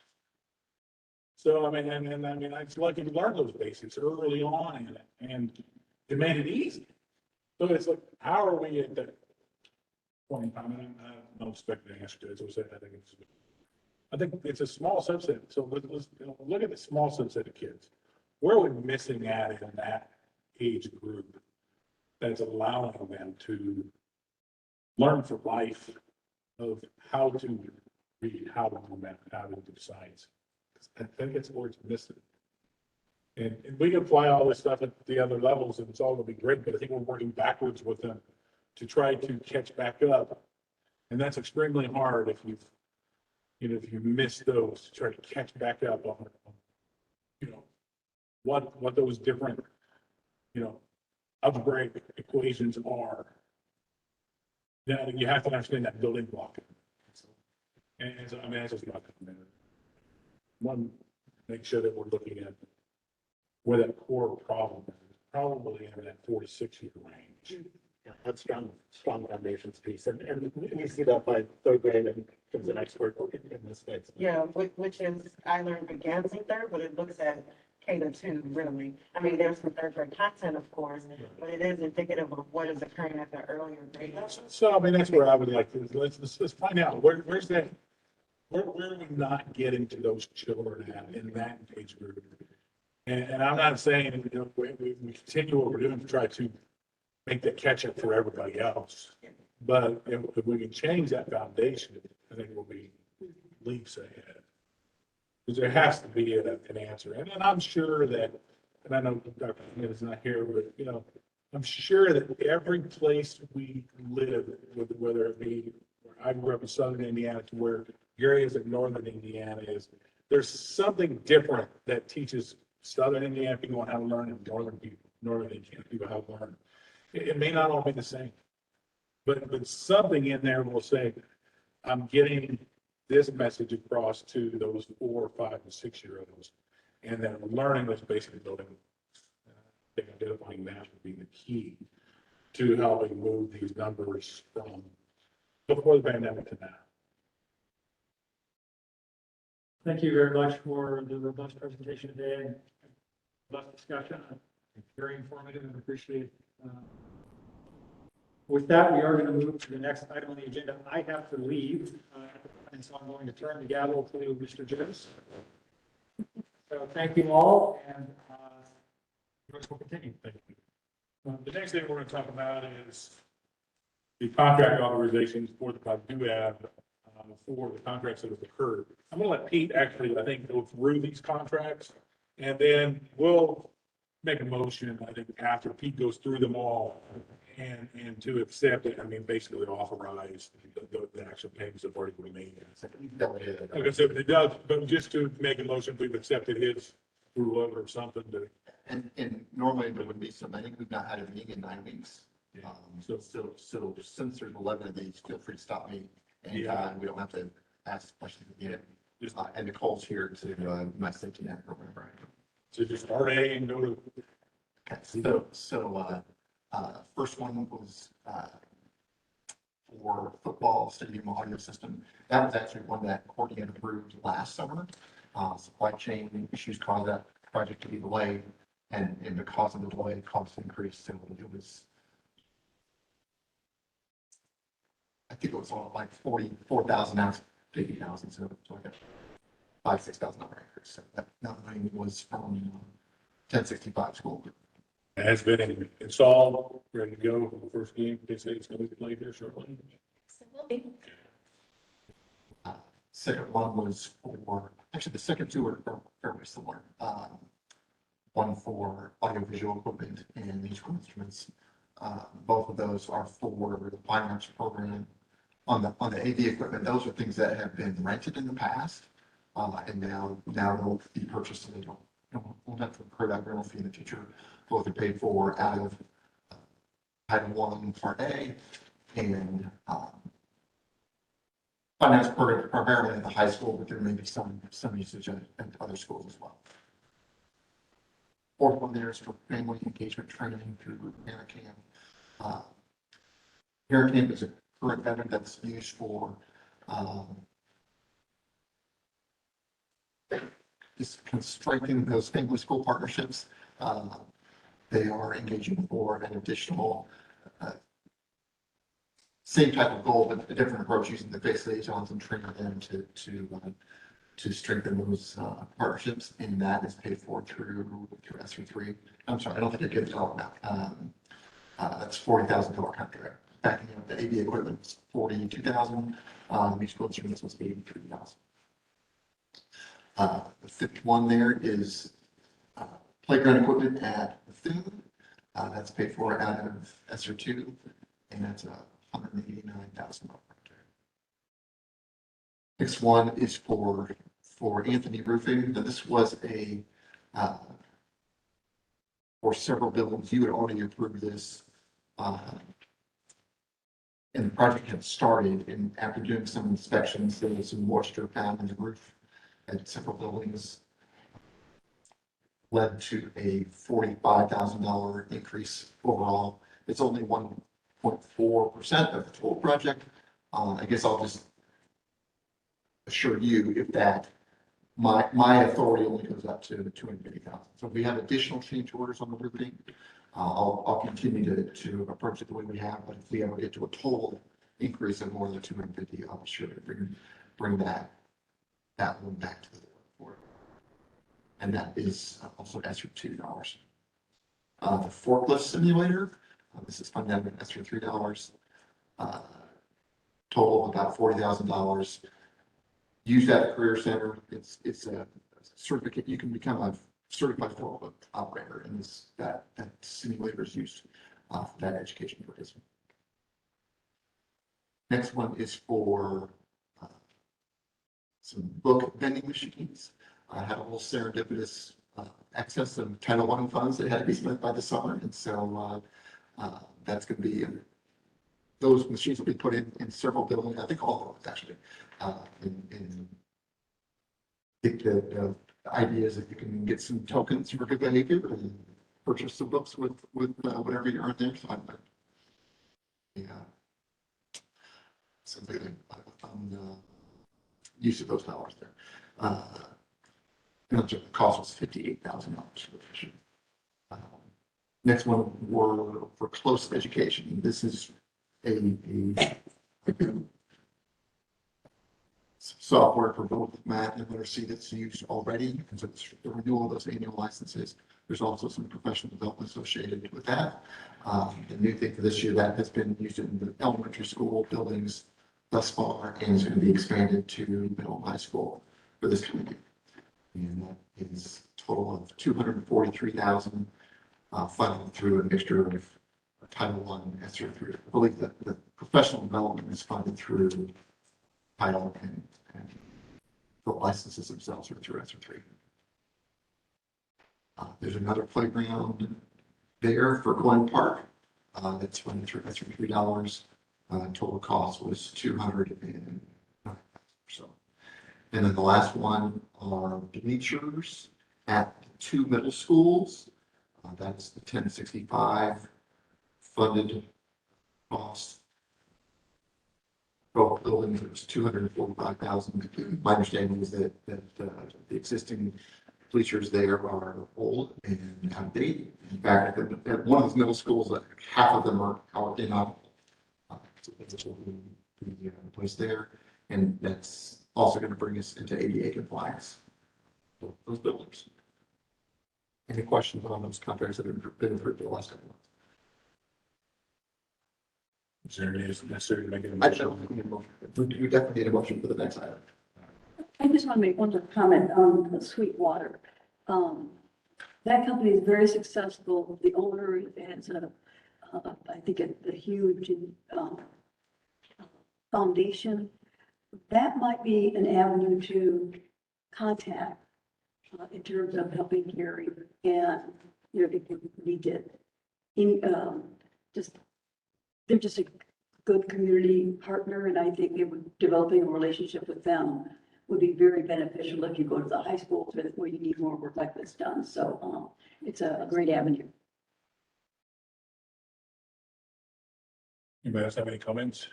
So I mean, and I mean, it's lucky to learn those basics early on in it, and it made it easy. So it's like, how are we at that point in time? And I don't expect the answer to it. So I think it's a small subset. So let's look at the small subset of kids. Where are we missing at in that age group that's allowing them to learn for life of how to read, how to do math, how to do science? I think it's where it's missing. And we can apply all this stuff at the other levels and it's all gonna be great, but I think we're working backwards with them to try to catch back up. And that's extremely hard if if you miss those, to try to catch back up on, what those different, algebraic equations are. Now, you have to understand that building block. And so, I mean, that's just not coming in. One, make sure that we're looking at where that core problem is, probably in that 4 to 6 year range. that strong foundations piece. And we see that by third grade and as an expert in this space. Yeah, which is, I learned begins in third, but it looks at K-2 really. I mean, there's some third grade content, of course, but it is indicative of what is occurring at the earlier grade levels. So, I mean, that's where I would like to, let's find out, where's that, where are we not getting to those children at in that age group? And I'm not saying, you know, we continue what we're doing to try to make that catch up for everybody else. But if we can change that foundation, I think we'll be leaps ahead. Because there has to be an answer. And I'm sure that, and I know Dr. Smith is not here, but, you know, I'm sure that every place we live, whether it be, I grew up in southern Indiana to where Gary is in northern Indiana is, there's something different that teaches southern Indiana people how to learn and northern Indiana people how to learn. It may not all be the same, but something in there will say, I'm getting this message across to those 4, 5, and 6-year-olds. And then learning was basically building, identifying that would be the key to helping move these numbers from before the pandemic to now. Thank you very much for the robust presentation today and robust discussion. Very informative and appreciate. With that, we are going to move to the next item on the agenda. I have to leave, and so I'm going to turn the gavel to Mr. Jones. So thank you all, and we'll continue. Thank you. The next thing we're going to talk about is the contract authorizations for the DUAB for the contracts that have occurred. I'm going to let Pete actually, I think, go through these contracts, and then we'll make a motion, I think, after Pete goes through them all, and to accept it, I mean, basically authorize the actual payments that have already been made. Okay, so it does, but just to make a motion, we've accepted his rule or something to. And normally there would be so many, we've not had a meeting in 9 weeks. So since there's 11 of these, feel free to stop me anytime. We don't have to ask questions again. And Nicole's here to message and or whatever. So just start A and go to. Okay, so first one was for football stadium audio system. That was actually one that Courtney had approved last summer. Supply chain issues caused that project to be delayed, and because of the delay, costs increased. So it was, I think it was on like 44,000 out of 50,000, so it's like a $5,000-6,000 increase. So that money was from 1065 school. It has been installed, ready to go for the first game. They say it's going to be played here shortly. Second one was for, actually the second two are fairly similar. One for audiovisual equipment and musical instruments. Both of those are for the Fine Arts program. On the AV equipment, those are things that have been rented in the past, and now they'll be purchased, and they won't have to incur that rental fee in the future. Both are paid for out of Title 1 Part A and finance program primarily at the high school, but there may be some usage at other schools as well. Fourth one there is for family engagement training through Parent Camp is a current method that's used for just kind of strengthening those family school partnerships. They are engaging for an additional same type of goal, but a different approach using the face liaisons and training them to strengthen those partnerships, and that is paid for through SR3. I'm sorry, I don't think I get it all now. That's $40,000 contract. Backing up the AV equipment is $42,000. Musical instruments was $83,000. The fifth one there is playground equipment at the food. That's paid for out of SR2, and that's $189,000. Next one is for Anthony Roofing. Now, this was a for several buildings. You had already approved this, and the project had started. And after doing some inspections, there was some moisture found in the roof at several buildings, led to a $45,000 increase overall. It's only one 0.4% of the total project. I guess I'll just assure you if that my authority only goes up to 250,000. So if we have additional change orders on the riveting, I'll continue to approach it the way we have, but if we ever get to a total increase of more than 250, I'll be sure to bring that one back to the board. And that is also ESER $2. The forklift simulator, this is funded at ESER $3. Total of about $40,000. Use that at Career Center. It's a certificate. You can become a certified forklift operator, and that simulator is used for that education purpose. Next one is for some book vending machines. I had a little serendipitous excess of Title I funds that had to be spent by the summer, and so that's going to be those machines will be put in several buildings. I think all of them actually. And I think the idea is that you can get some tokens for good behavior and purchase some books with whatever you earn there. So something on use of those dollars there. The cost was $58,000. Next one were for close education. This is a software for both math and literacy that's used already, and so it's the renewal of those annual licenses. There's also some professional development associated with that. The new thing for this year that has been used in the elementary school buildings thus far, and is going to be expanded to middle and high school for this coming year. And that is a total of $243,000 funded through a mixture of Title I, ESER III. I believe that the professional development is funded through Title and the licenses themselves are through ESER III. There's another playground there for Glen Park. That's funded through ESER $3. Total cost was $200 or so. And then the last one are bleachers at 2 middle schools. That's the 1065 funded cost. Both buildings, it was $245,000. My understanding is that the existing bleachers there are old and outdated. In fact, at one of those middle schools, half of them are inoperable. So that's what we placed there, and that's also going to bring us into ADA compliance. Those buildings. Any questions on those contracts that have been approved the last couple of months? Is there any necessary to make it? I don't need a motion. We definitely need a motion for the next item. I just want to make one little comment on the Sweetwater. That company is very successful. The owner has I think a huge foundation. That might be an avenue to contact in terms of helping Gary, and if you need it, they're just a good community partner, and I think developing a relationship with them would be very beneficial if you go to the high schools where you need more work like this done. So it's a great avenue. Anybody else have any comments?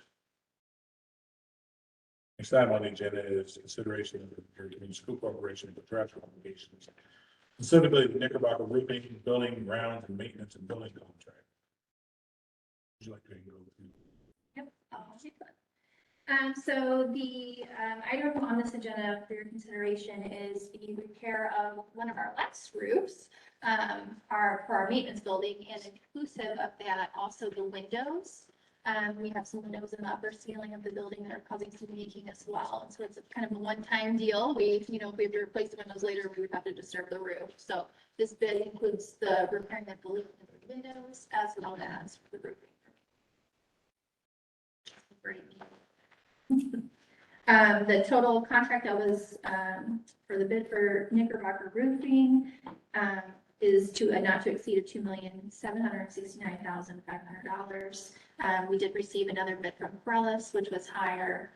Next item on the agenda is consideration of the Community School Corporation contractual obligations, specifically the Knickerbocker roofing, building, grounds, and maintenance and building contract. Would you like to go through? Yep, I'll take that. So the item on this agenda for your consideration is the repair of one of our last roofs for our maintenance building, and inclusive of that, also the windows. We have some windows in the upper ceiling of the building that are causing some leaking as well. And so it's a kind of a one-time deal. If we have to replace the windows later, we would have to disturb the roof. So this bid includes the repairing of the leaking windows as well as the roofing. The total contract that was for the bid for Knickerbocker roofing is not to exceed of $2,769,500. We did receive another bid from Corellis, which was higher.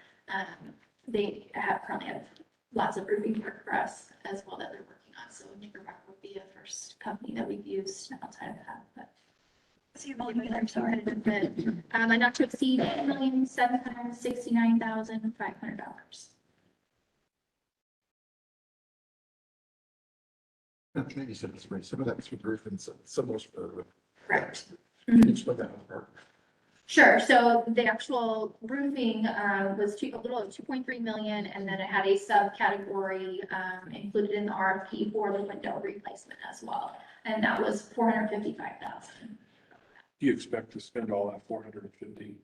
They currently have lots of roofing work for us as well that they're working on. So Knickerbocker would be a first company that we've used outside of that. But See your volume again, I'm sorry. And not to exceed $8,769,500. Maybe some of this, some of that's for the roof and some of those for. Correct. Can you explain that one part? Sure, so the actual roofing was a little over 2.3 million, and then it had a subcategory included in the RFP for the window replacement as well, and that was 455,000. Do you expect to spend all that 450,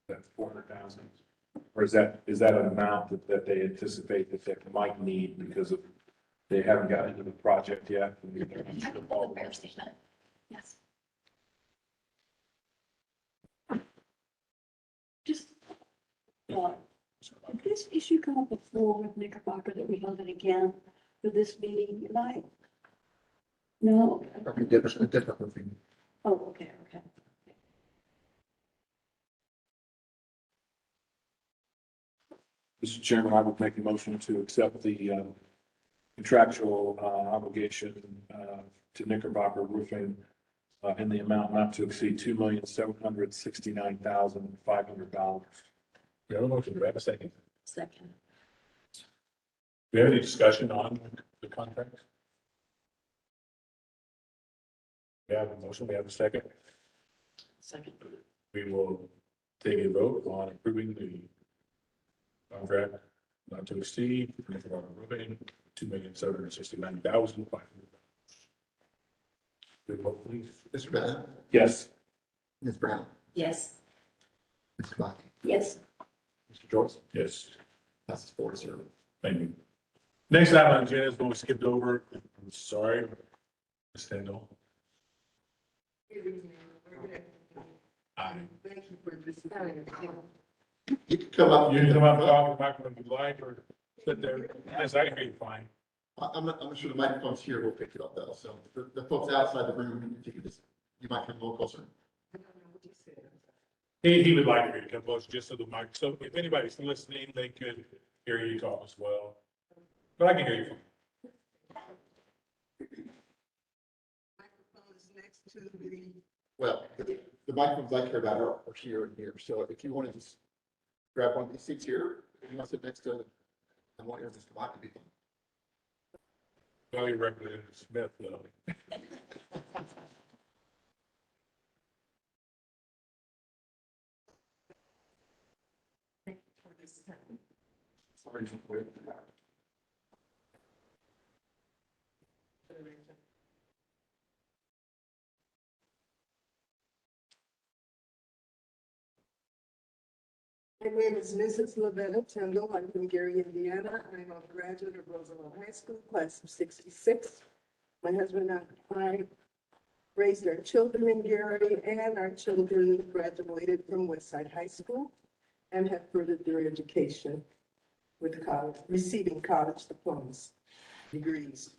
that 400,000? Or is that an amount that they anticipate that they might need because of, they haven't gotten into the project yet? And they're not sure of all the Fair statement. Yes. Just, did this issue come up before with Knickerbocker that we held it again for this meeting tonight? No? Probably different, a different roofing. Oh, okay, okay. Mr. Chairman, I would make a motion to accept the contractual obligation to Knickerbocker Roofing in the amount not to exceed $2,769,500. We have a motion, do we have a second? Second. Do we have any discussion on the contract? We have a motion, we have a second. Second. We will take a vote on approving the contract not to exceed $2,769,500. Vote please. Mr. Bennett, Yes. Ms. Brown, Yes. Mr. Black, Yes. Mr. Joyce, Yes, passes 4-0. thank you. Next item on the agenda is one we skipped over. I'm sorry. Ms. Stendhal. Aye. Thank you for this time. You can come up. You can come up and talk, the microphone if you like, or sit there. Yes, I can hear you fine. I'm sure the microphones here will pick it up though, so the folks outside the room, if you could just, you might come a little closer. He would like me to come close just so the mic, so if anybody's listening, they could hear you talk as well. But I can hear you. Microphone is next to the. Well, the microphones I care about are here and here, so if you want to just grab one of these seats here, if you want to sit next to, I want your Mr. Black to be. Well, you Representative Smith, though. Sorry. My name is Mrs. Lavetta Tyndall. I'm from Gary, Indiana. I'm a graduate of Roosevelt High School, class of '66. My husband and I raised our children in Gary, and our children graduated from Westside High School and have furthered their education with college, receiving college diplomas, degrees.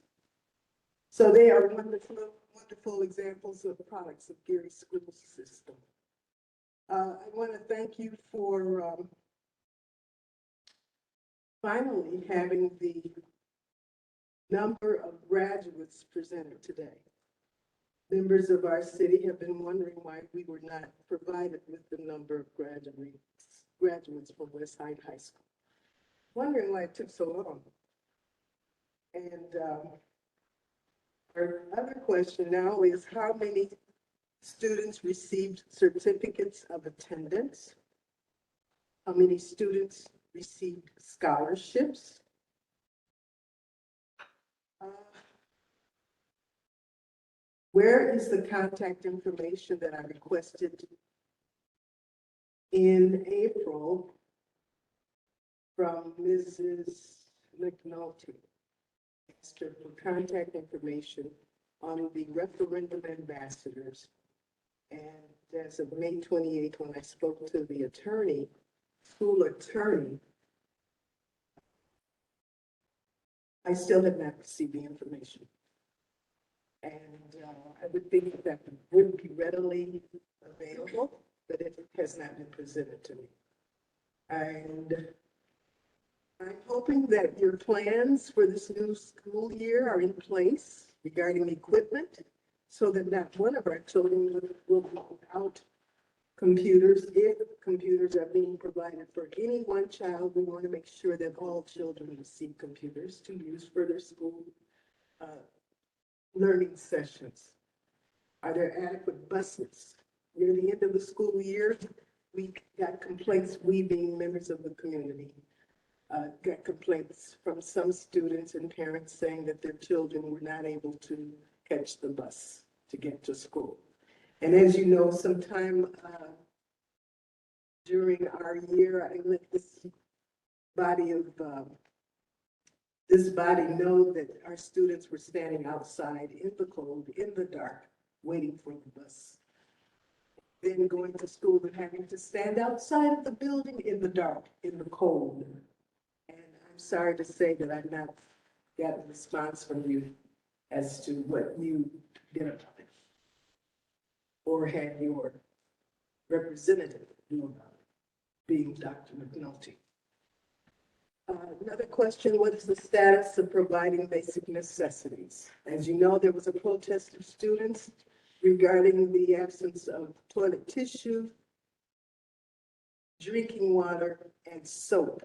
So they are wonderful, wonderful examples of the products of Gary's school system. I want to thank you for finally having the number of graduates presented today. Members of our city have been wondering why we were not provided with the number of graduates from West Side High School. Wondering why it took so long. And our other question now is how many students received certificates of attendance? How many students received scholarships? Where is the contact information that I requested in April from Mrs. McNulty? Asked her for contact information on the referendum ambassadors. And as of May 28th, when I spoke to the attorney, school attorney, I still have not received the information. And I would think that would be readily available, but it has not been presented to me. And I'm hoping that your plans for this new school year are in place regarding equipment, so that not one of our children will be without computers. If computers are being provided for any one child, we want to make sure that all children receive computers to use for their school learning sessions. Are there adequate buses? Near the end of the school year, we got complaints, we being members of the community, got complaints from some students and parents saying that their children were not able to catch the bus to get to school. And as you know, sometime during our year, I let this body know that our students were standing outside in the cold, in the dark, waiting for the bus. Then going to school and having to stand outside of the building in the dark, in the cold. And I'm sorry to say that I've not got a response from you as to what you did about it, or had your representative do about it, being Dr. McNulty. Another question, what is the status of providing basic necessities? As you know, there was a protest of students regarding the absence of toilet tissue, drinking water, and soap.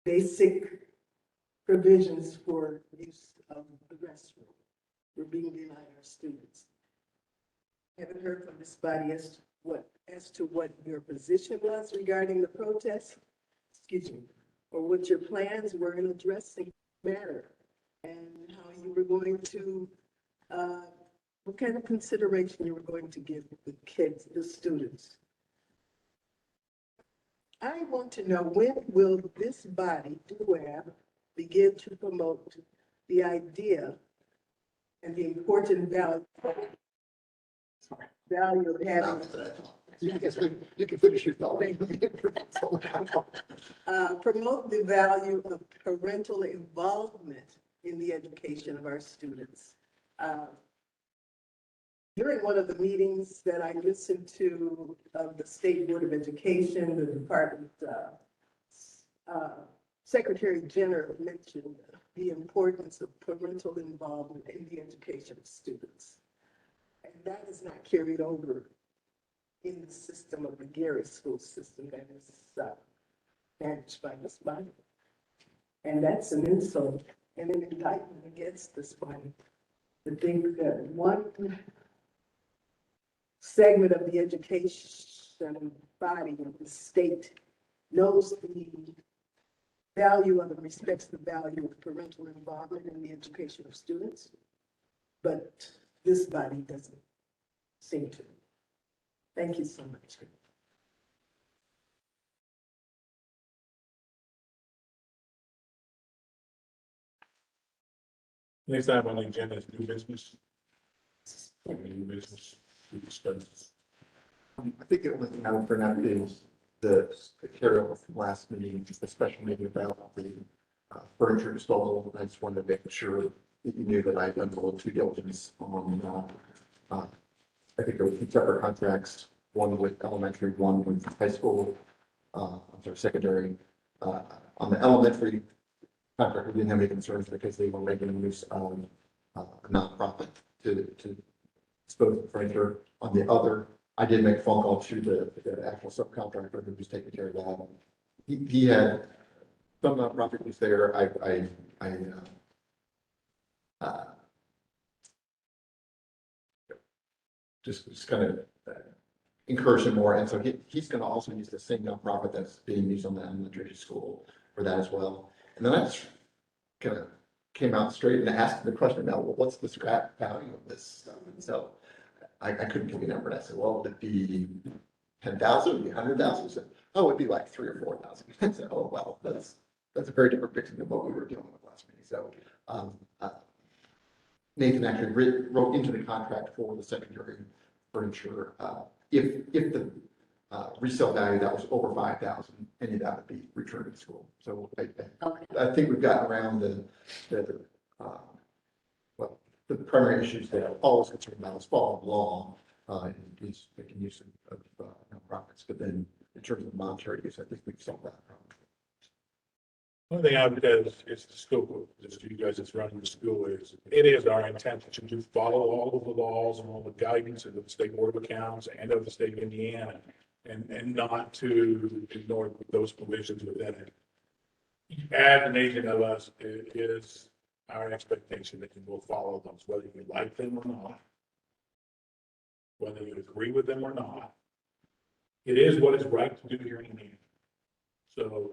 Basic provisions for use of the restroom were being denied our students. Haven't heard from this body as to what your position was regarding the protest, or what your plans were in addressing the matter, and how you were going to, what kind of consideration you were going to give the kids, the students. I want to know, when will this body, DUAB, begin to promote the idea and the important value of having. You can finish your thought. Promote the value of parental involvement in the education of our students. During one of the meetings that I listened to of the State Board of Education, the department Secretary Jenner mentioned the importance of parental involvement in the education of students. And that is not carried over in the system of the Gary school system that is managed by this body. And that's an insult and an indictment against this body to think that one segment of the education body of the state knows the value of and respects the value of parental involvement in the education of students, but this body doesn't seem to. Thank you so much. Next time on the agenda is new business. New business, new discussions. I think the only thing I would bring up is the carryover from last meeting, just a special meeting about the furniture disposal. I just wanted to make sure that you knew that I had done a little due diligence on, I think there were two separate contracts, one with elementary, one with high school, secondary. On the elementary contract, we didn't have any concerns because they were making use of a nonprofit to dispose of furniture. On the other, I did make a phone call to the actual subcontractor who was taking care of that. He had some nonprofit was there. I just kind of encourage him more. And so he's going to also use the same nonprofit that's being used on the elementary school for that as well. And then I just kind of came out straight and asked the question about, well, what's the scrap value of this stuff? And so I couldn't give you a number. And I said, well, would it be 10,000, would it be 100,000? He said, oh, it'd be like 3,000 or 4,000. I said, oh, well, that's a very different picture than what we were dealing with last meeting. So Nathan actually wrote into the contract for the secondary furniture, if the resale value that was over 5,000, any of that would be returned to the school. So I think we've gotten around the primary issues that Paul was concerned about is fall of law, is making use of nonprofits. But then in terms of monetary use, I think we've solved that problem. One thing I would add is the school, just you guys that's running the school it is our intention to follow all of the laws and all the guidance of the State Board of Accounts and of the state of Indiana, and not to ignore those provisions within it. As an agent of us, it is our expectation that you will follow those, whether you like them or not, whether you agree with them or not. It is what is right to do here in Indiana. So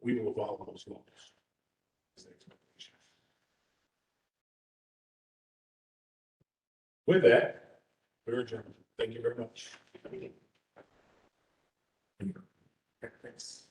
we will follow those laws. With that, we're adjourned. Thank you very much. Thanks.